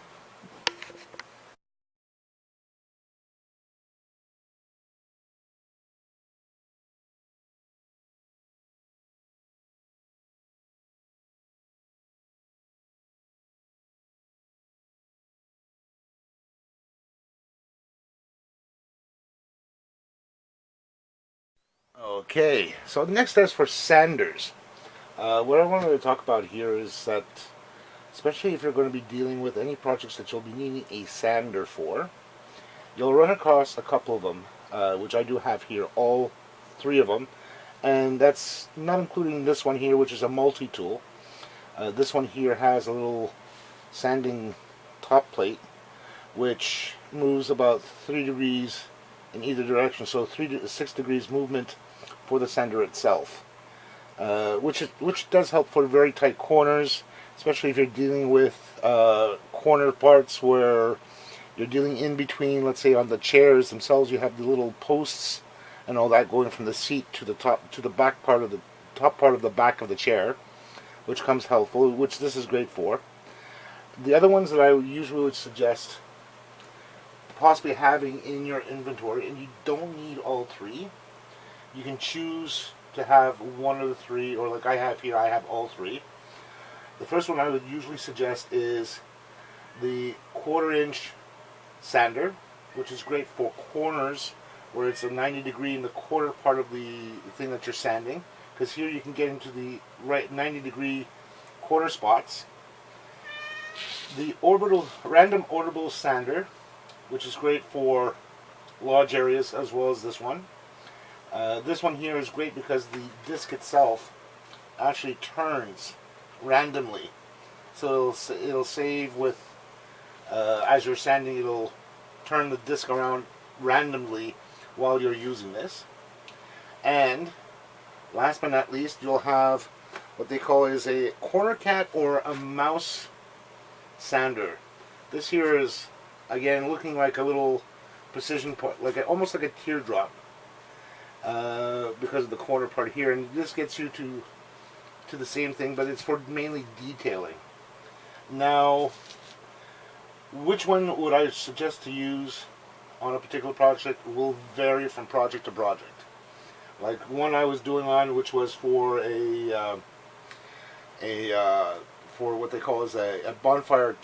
[SPEAKER 1] Okay, so next as for sanders. What I wanted to talk about here is that especially if you're going to be dealing with any projects that you'll be needing a sander for. You'll run across a couple of them, which I do have here, all three of them, and that's not including this one here, which is a multi-tool. This one here has a little sanding top plate, which moves about 3 degrees in either direction, so 3 to 6 degrees movement for the sander itself, which does help for very tight corners, especially if you're dealing with corner parts where you're dealing in between. Let's say on the chairs themselves, you have the little posts and all that going from the seat to the top to the back part of the top part of the back of the chair, which comes helpful, which this is great for. The other ones that I usually would suggest possibly having in your inventory, and you don't need all three. You can choose to have one of the three, or like I have here, I have all three. The first one I would usually suggest is the 1/4 inch sander, which is great for corners where it's a 90 degree in the corner part of the thing that you're sanding, because here you can get into the right 90 degree corner spots. The random orbital sander, which is great for large areas, as well as this one. This one here is great because the disc itself actually turns randomly, so it'll save with as you're sanding, it'll turn the disc around randomly while you're using this. And last but not least, you'll have what they call is a corner cat or a mouse sander. This here is again looking like a little precision part, like almost like a teardrop, because of the corner part here, and this gets you to the same thing, but it's for mainly detailing. Now, which one would I suggest to use on a particular project will vary from project to project. Like one I was doing on, which was for for what they call is a bonfire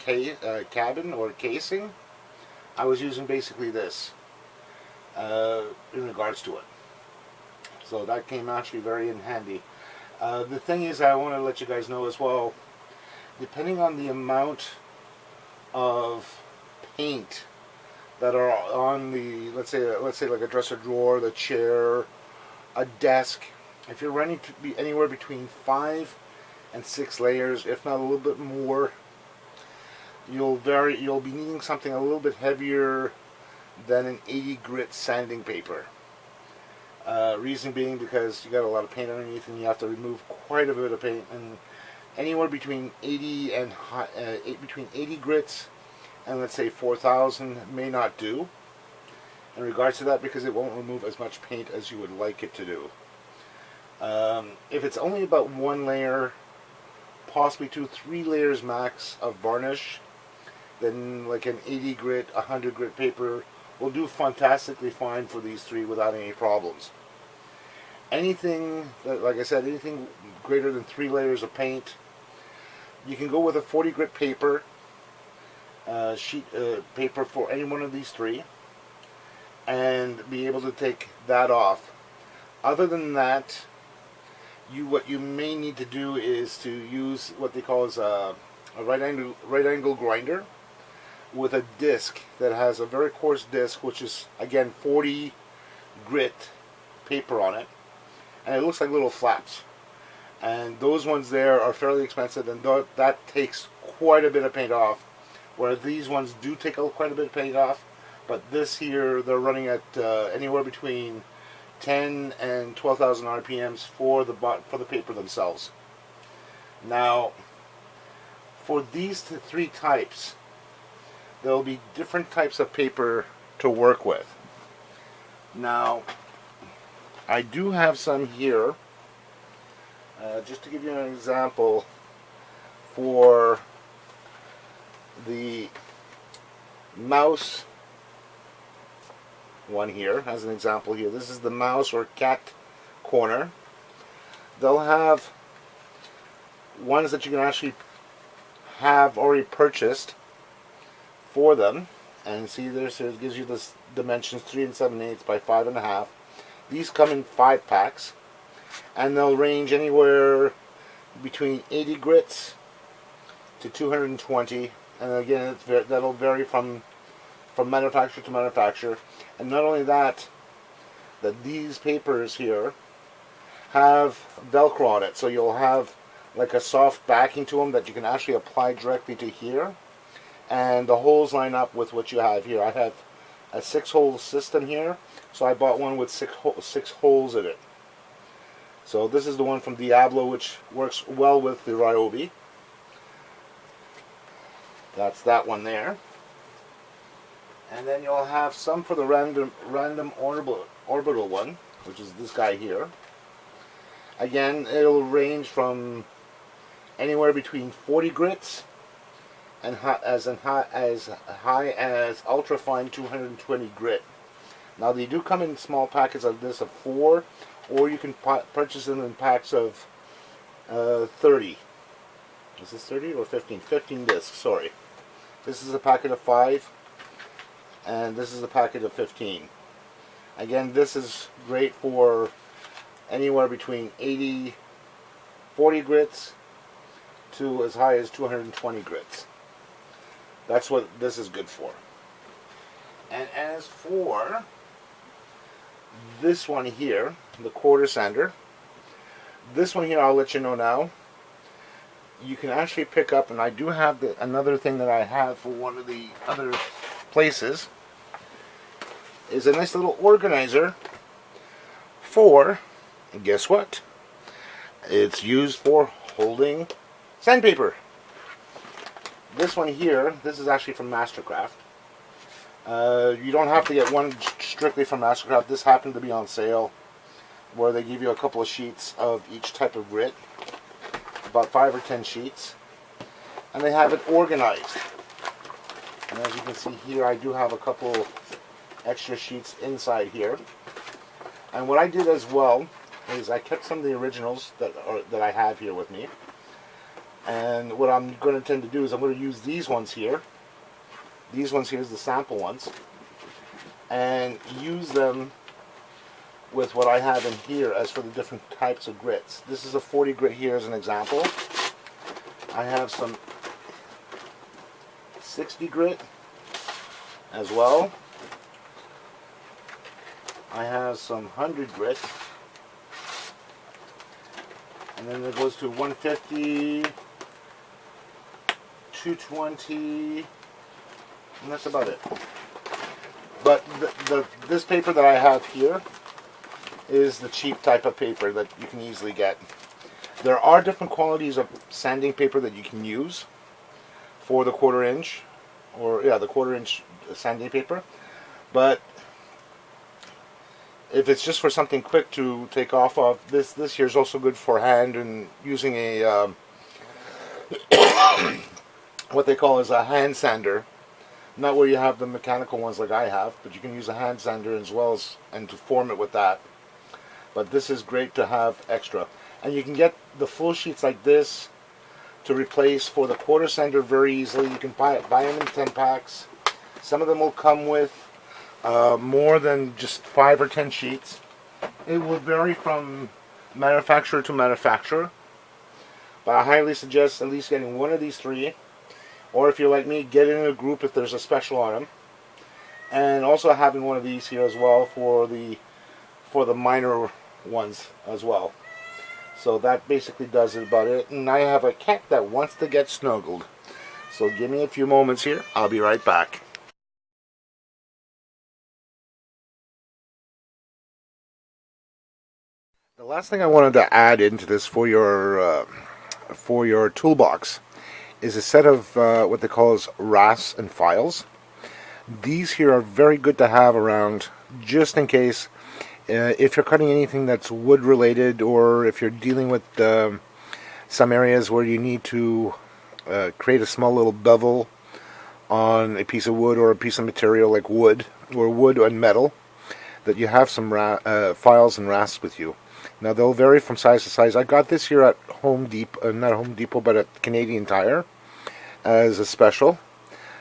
[SPEAKER 1] cabin or casing, I was using basically this in regards to it. So that came actually very in handy. The thing is, I want to let you guys know as well, depending on the amount of paint that are on the, let's say like a dresser drawer, the chair, a desk, if you're running to be anywhere between 5 and 6 layers, if not a little bit more, you'll be needing something a little bit heavier than an 80 grit sanding paper. Reason being because you got a lot of paint underneath and you have to remove quite a bit of paint, and anywhere between 80 and between 80 grits and let's say 4,000 may not do in regards to that, because it won't remove as much paint as you would like it to do. If it's only about 1 layer, possibly 2, 3 layers max of varnish, then like an 80 grit, 100 grit paper will do fantastically fine for these three without any problems. Anything that, like I said, anything greater than 3 layers of paint, you can go with a 40 grit paper, sheet paper for any one of these three, and be able to take that off. Other than that, what you may need to do is to use what they call is a right angle grinder with a disc that has a very coarse disc, which is again 40 grit paper on it, and it looks like little flaps. And those ones there are fairly expensive, and that takes quite a bit of paint off, where these ones do take quite a bit of paint off. But this here, they're running at anywhere between 10 and 12,000 RPMs for the paper themselves. Now, for these three types, there will be different types of paper to work with. Now, I do have some here, just to give you an example, for the mouse one here, as an example here. This is the mouse or cat corner. They'll have ones that you can actually have already purchased for them, and see this, it gives you this dimensions 3 7/8 by 5.5. These come in 5 packs, and they'll range anywhere between 80 grits to 220, and again, that'll vary from manufacturer to manufacturer. And not only that, these papers here have Velcro on it, so you'll have like a soft backing to them that you can actually apply directly to here, and the holes line up with what you have here. I have a 6-hole system here, so I bought one with six holes in it. So this is the one from Diablo, which works well with the Ryobi. That's that one there. And then you'll have some for the random orbital one, which is this guy here. Again, it'll range from anywhere between 40 grits and as high as ultra fine 220 grit. Now they do come in small packets of this of 4, or you can purchase them in packs of 30. Is this 30 or 15? 15 discs, sorry. This is a packet of 5, and this is a packet of 15. Again, this is great for anywhere between 40 grits to as high as 220 grits. That's what this is good for. And as for this one here, the quarter sander, this one here I'll let you know now. You can actually pick up, and I do have another thing that I have for one of the other places, is a nice little organizer for, and guess what? It's used for holding sandpaper. This one here, this is actually from Matercraft. You don't have to get one strictly from Matercraft. This happened to be on sale, where they give you a couple of sheets of each type of grit, about 5 or 10 sheets, and they have it organized. And as you can see here, I do have a couple extra sheets inside here. And what I did as well is I kept some of the originals that I have here with me. And what I'm going to tend to do is I'm going to use these ones here. These ones here is the sample ones, and use them with what I have in here as for the different types of grits. This is a 40 grit here as an example. I have some 60 grit as well. I have some 100 grit, and then it goes to 150, 220, and that's about it. But this paper that I have here is the cheap type of paper that you can easily get. There are different qualities of sanding paper that you can use for the 1/4 inch, or yeah, the 1/4 inch sanding paper. But if it's just for something quick to take off of, this here is also good for hand, and using a what they call is a hand sander. Not where you have the mechanical ones like I have, but you can use a hand sander as well as, and to form it with that. But this is great to have extra. And you can get the full sheets like this to replace for the 1/4 sander very easily. You can buy them in 10 packs. Some of them will come with more than just 5 or 10 sheets. It will vary from manufacturer to manufacturer. But I highly suggest at least getting one of these 3. Or if you're like me, get in a group if there's a special on them. And also having one of these here as well for the minor ones as well. So that basically does it about it. And I have a cat that wants to get snuggled. So give me a few moments here. I'll be right back. The last thing I wanted to add into this for your toolbox is a set of what they call as rasps and files. These here are very good to have around, just in case if you're cutting anything that's wood related, or if you're dealing with some areas where you need to create a small little bevel on a piece of wood or a piece of material like wood or wood and metal, that you have some files and rasps with you. Now they'll vary from size to size. I got this here at Home Depot, not Home Depot, but at Canadian Tire as a special.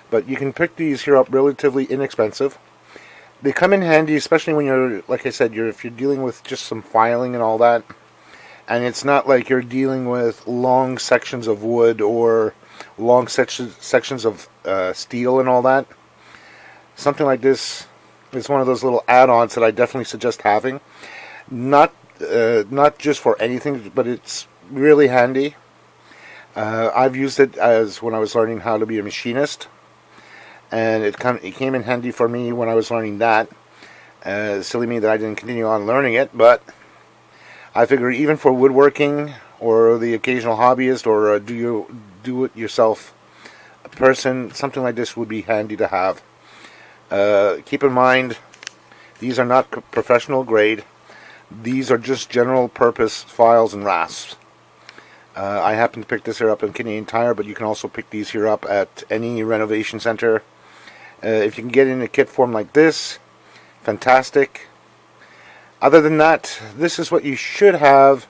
[SPEAKER 1] But you can pick these here up relatively inexpensive. They come in handy, especially when you're, like I said, if you're dealing with just some filing and all that. And it's not like you're dealing with long sections of wood or long sections of steel and all that. Something like this is one of those little add-ons that I definitely suggest having. Not just for anything, but it's really handy. I've used it as when I was learning how to be a machinist, and it came in handy for me when I was learning that. Silly me that I didn't continue on learning it, but I figure even for woodworking or the occasional hobbyist or a do-it-yourself person, something like this would be handy to have. Keep in mind, these are not professional grade. These are just general purpose files and rasps. I happen to pick this here up in Canadian Tire, but you can also pick these here up at any renovation center. If you can get in a kit form like this, fantastic. Other than that, this is what you should have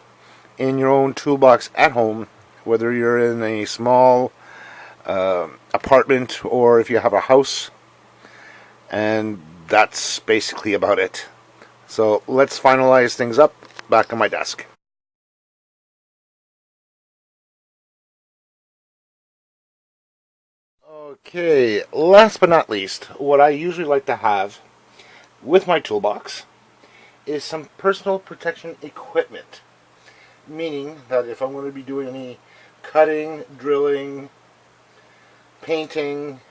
[SPEAKER 1] in your own toolbox at home, whether you're in a small apartment or if you have a house. And that's basically about it. So let's finalize things up back on my desk. Okay, last but not least, what I usually like to have with my toolbox is some personal protection equipment. Meaning that if I'm going to be doing any cutting, drilling, painting,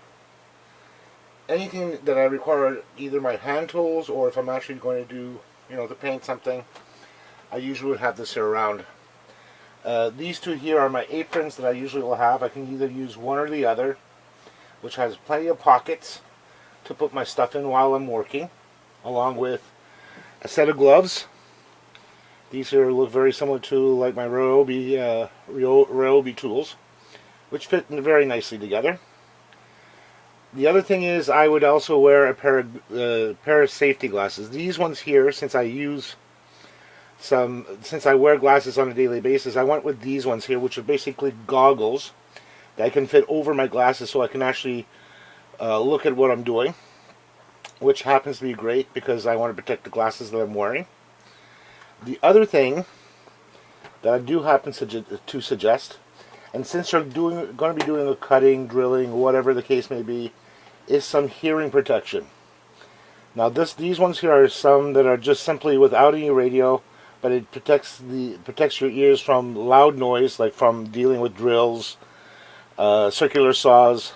[SPEAKER 1] anything that I require either my hand tools or if I'm actually going to do, to paint something, I usually would have this here around. These two here are my aprons that I usually will have. I can either use one or the other, which has plenty of pockets to put my stuff in while I'm working, along with a set of gloves. These here look very similar to like my Ryobi tools, which fit very nicely together. The other thing is I would also wear a pair of safety glasses. These ones here, since I wear glasses on a daily basis, I went with these ones here, which are basically goggles that can fit over my glasses so I can actually look at what I'm doing, which happens to be great because I want to protect the glasses that I'm wearing. The other thing that I do happen to suggest, and since you're going to be doing a cutting, drilling, whatever the case may be, is some hearing protection. Now these ones here are some that are just simply without any radio, but it protects your ears from loud noise, like from dealing with drills, circular saws,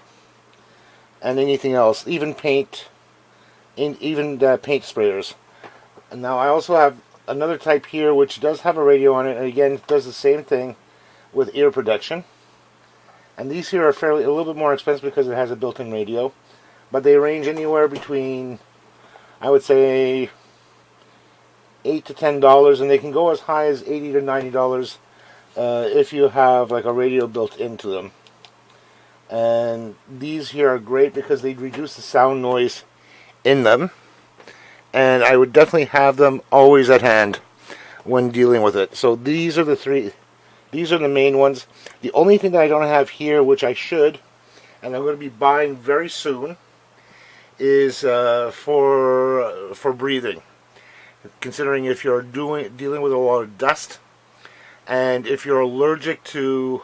[SPEAKER 1] and anything else, even paint, even paint sprayers. And now I also have another type here which does have a radio on it, and again it does the same thing with ear protection. And these here are a little bit more expensive because it has a built-in radio, but they range anywhere between, I would say, $8 to $10, and they can go as high as $80 to $90 if you have like a radio built into them. And these here are great because they reduce the sound noise in them, and I would definitely have them always at hand when dealing with it. So these are the main ones. The only thing that I don't have here, which I should, and I'm going to be buying very soon, is for breathing. Considering if you're dealing with a lot of dust, and if you're allergic to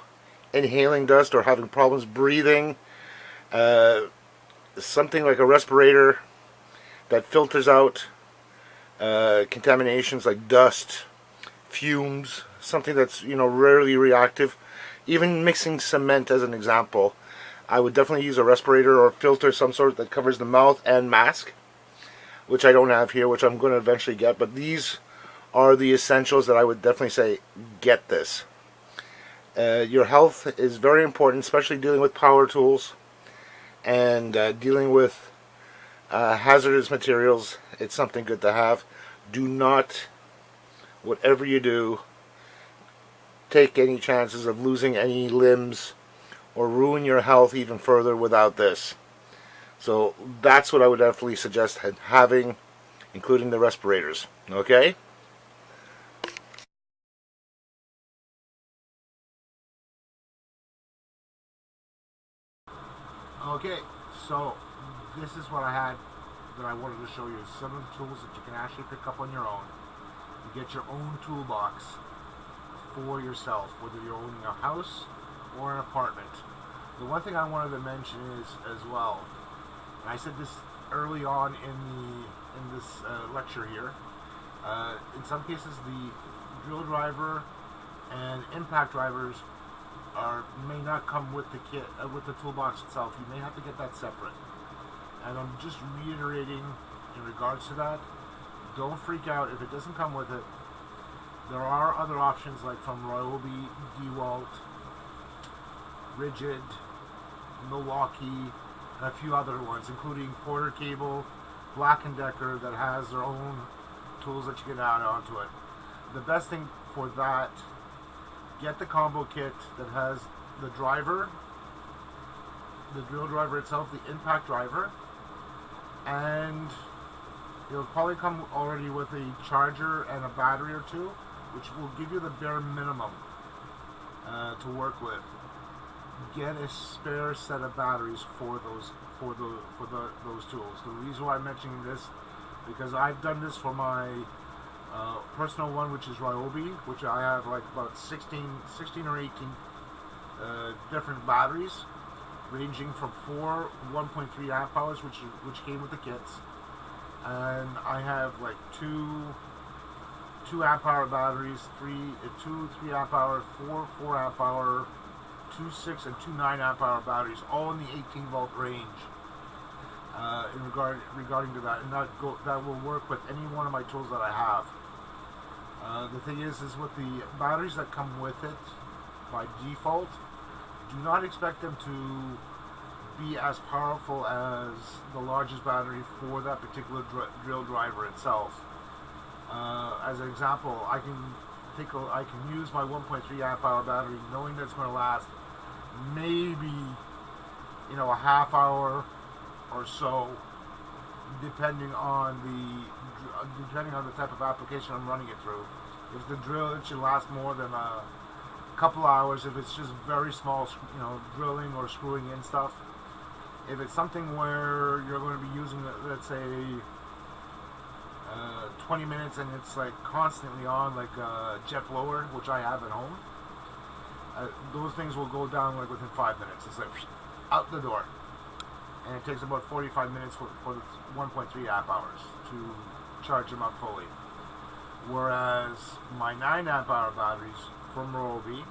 [SPEAKER 1] inhaling dust or having problems breathing, something like a respirator that filters out contaminations like dust, fumes, something that's rarely reactive. Even mixing cement as an example, I would definitely use a respirator or filter some sort that covers the mouth and mask, which I don't have here, which I'm going to eventually get. But these are the essentials that I would definitely say get this. Your health is very important, especially dealing with power tools and dealing with hazardous materials. It's something good to have. Do not, whatever you do, take any chances of losing any limbs or ruin your health even further without this. So that's what I would definitely suggest having, including the respirators. Okay? Okay, so this is what I had that I wanted to show you. Some of the tools that you can actually pick up on your own. You get your own toolbox for yourself, whether you're owning a house or an apartment. The one thing I wanted to mention is as well, and I said this early on in this lecture here. In some cases, the drill driver and impact drivers may not come with the kit with the toolbox itself. You may have to get that separate. And I'm just reiterating in regards to that. Don't freak out if it doesn't come with it. There are other options like from Ryobi, DeWalt, Rigid, Milwaukee, and a few other ones, including Porter Cable, Black & Decker, that has their own tools that you can add onto it. The best thing for that, get the combo kit that has the driver, the drill driver itself, the impact driver, and it'll probably come already with a charger and a battery or two, which will give you the bare minimum to work with. Get a spare set of batteries for those tools. The reason why I'm mentioning this, because I've done this for my personal one, which is Ryobi, which I have like about 16 or 18 different batteries, ranging from 4 1.3 amp hours, which came with the kits, and I have like two amp hour batteries, 3 amp hour, 4 amp hour, 2 6 and 2 9 amp hour batteries, all in the 18 volt range. Regarding to that, and that will work with any one of my tools that I have. The thing is with the batteries that come with it by default, do not expect them to be as powerful as the largest battery for that particular drill driver itself. As an example, I can use my 1.3 amp hour battery knowing that it's going to last maybe a half hour or so, depending on the type of application I'm running it through. If the drill, it should last more than a couple hours. If it's just very small, drilling or screwing in stuff. If it's something where you're going to be using, let's say, 20 minutes and it's like constantly on, like a jet blower, which I have at home, those things will go down like within 5 minutes. It's like out the door. And it takes about 45 minutes for the 1.3 amp hours to charge them up fully. Whereas my 9 amp hour batteries from Ryobi,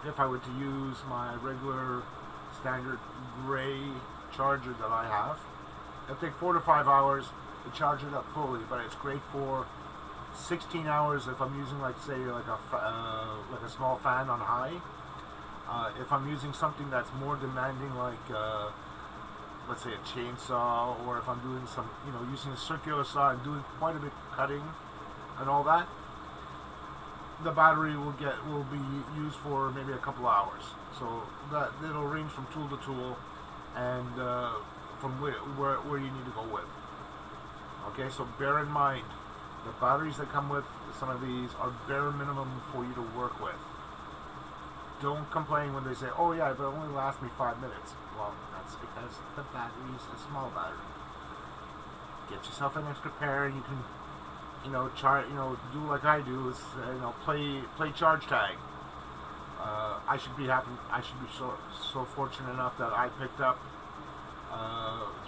[SPEAKER 1] if I were to use my regular standard gray charger that I have, it'll take 4 to 5 hours to charge it up fully, but it's great for 16 hours if I'm using, like, say, like a small fan on high. If I'm using something that's more demanding, like let's say a chainsaw, or if I'm doing some, using a circular saw and doing quite a bit of cutting and all that, the battery will be used for maybe a couple hours. So that it'll range from tool to tool, and from where you need to go with. Okay, so bear in mind, the batteries that come with some of these are bare minimum for you to work with. Don't complain when they say, "Oh yeah, but it only lasts me 5 minutes." Well, that's because the battery is a small battery. Get yourself an extra pair, and you can, do like I do, is play charge tag. I should be so fortunate enough that I picked up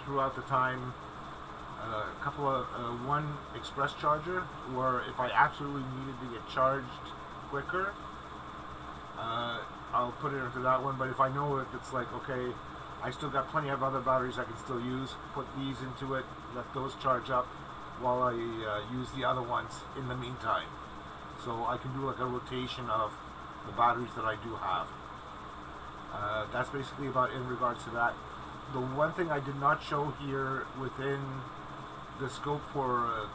[SPEAKER 1] throughout the time a couple of one express charger, where if I absolutely needed to get charged quicker, I'll put it into that one. But if I know if it's like, okay, I still got plenty of other batteries I can still use, put these into it, let those charge up while I use the other ones in the meantime. So I can do like a rotation of the batteries that I do have. That's basically about in regards to that. The one thing I did not show here within the scope for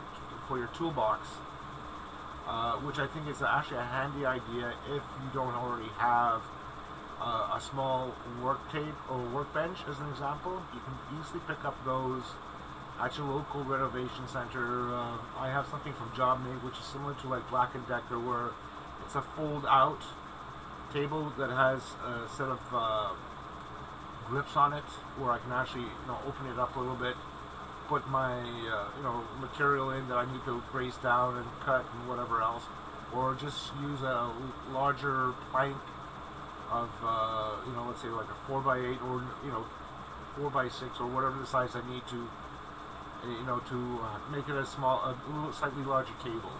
[SPEAKER 1] your toolbox, which I think is actually a handy idea if you don't already have a small work tape or workbench, as an example. You can easily pick up those at your local renovation center. I have something from JobMate, which is similar to like Black & Decker, where it's a fold-out table that has a set of grips on it, where I can actually open it up a little bit, put my material in that I need to brace down and cut and whatever else, or just use a larger plank of let's say like a 4x8 or 4x6 or whatever the size I need to to make it a little slightly larger table.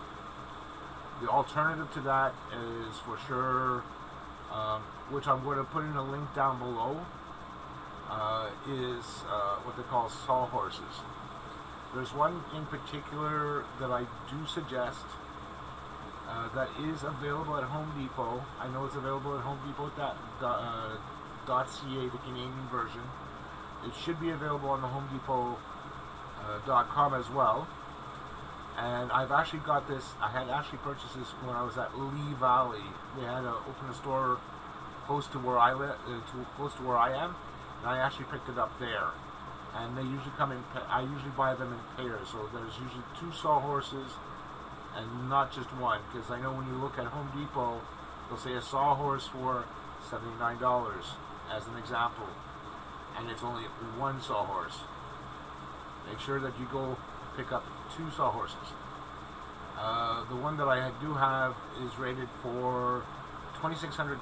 [SPEAKER 1] The alternative to that is for sure, which I'm going to put in a link down below, is what they call Sawhorses. There's one in particular that I do suggest that is available at Home Depot. I know it's available at HomeDepot.ca, the Canadian version. It should be available on the Home Depot.com as well. And I've actually got this. I had actually purchased this when I was at Lee Valley. They had opened a store close to where I live, close to where I am, and I actually picked it up there. And they usually come in. I usually buy them in pairs, so there's usually 2 Sawhorses, and not just one. Because I know when you look at Home Depot, they'll say a Sawhorse for $79 as an example, and it's only one Sawhorse. Make sure that you go pick up 2 Sawhorses. The one that I do have is rated for 2,600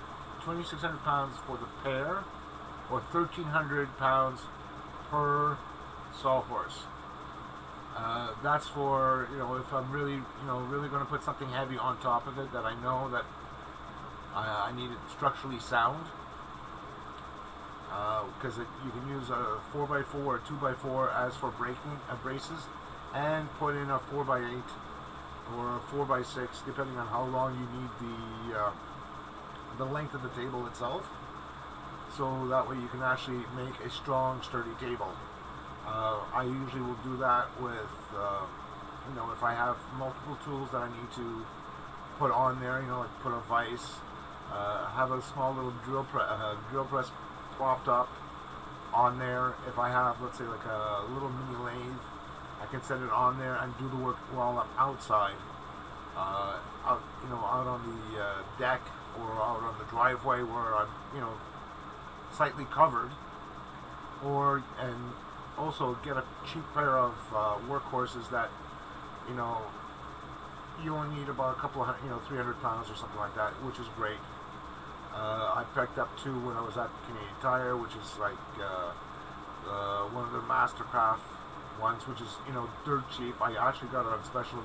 [SPEAKER 1] pounds for the pair, or 1,300 pounds per Sawhorse. That's for if I'm really really going to put something heavy on top of it that I know that I need it structurally sound. Because you can use a 4x4 or 2x4 as for braking braces, and put in a 4x8 or a 4x6 depending on how long you need the length of the table itself, so that way you can actually make a strong, sturdy table. I usually will do that with if I have multiple tools that I need to put on there, like put a vise, have a small little drill press propped up on there. If I have, let's say, like a little mini lathe, I can set it on there and do the work while I'm outside, out on the deck or out on the driveway where I'm, slightly covered, and also get a cheap pair of workhorses that, you only need about a couple of, 300 pounds or something like that, which is great. I picked up 2 when I was at Canadian Tire, which is like one of the Matercraft ones, which is dirt cheap. I actually got it on special.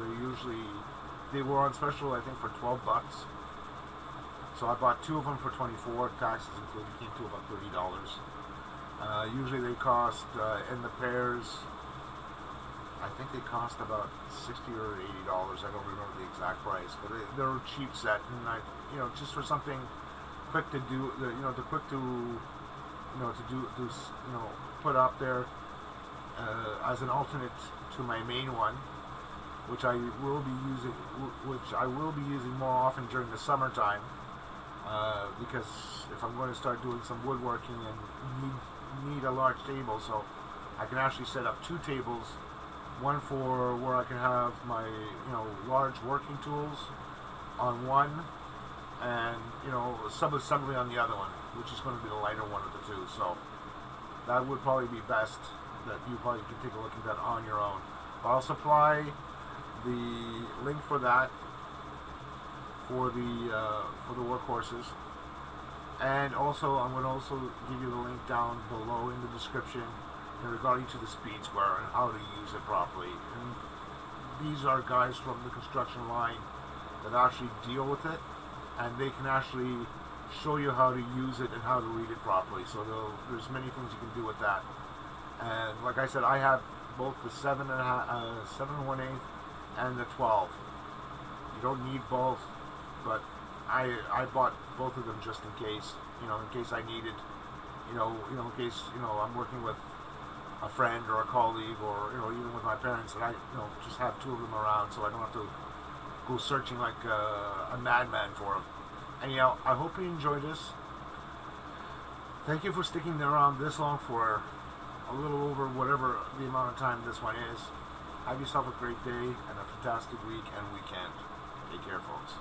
[SPEAKER 1] They were on special, I think, for $12. So I bought 2 of them for $24, taxes included, came to about $30. Usually they cost in the pairs, I think they cost about $60 or $80. I don't remember the exact price, but they're a cheap set, and just for something quick to do, put up there as an alternate to my main one, which I will be using more often during the summertime, because if I'm going to start doing some woodworking and need a large table, so I can actually set up 2 tables, one for where I can have my large working tools on one, and sub-assembly on the other one, which is going to be the lighter one of the 2. So that would probably be best. That you probably can take a look at that on your own. But I'll supply the link for that for the workhorses, and also I'm going to also give you the link down below in the description in regarding to the speed square and how to use it properly. And these are guys from the construction line that actually deal with it, and they can actually show you how to use it and how to read it properly. So there's many things you can do with that. And like I said, I have both the 7 1/8 and the 12. You don't need both, but I bought both of them just in case, in case I needed, in case I'm working with a friend or a colleague, or even with my parents, and I just have 2 of them around, so I don't have to go searching like a madman for them. Anyhow, I hope you enjoyed this. Thank you for sticking around this long for a little over whatever the amount of time this one is. Have yourself a great day and a fantastic week and weekend. Take care, folks.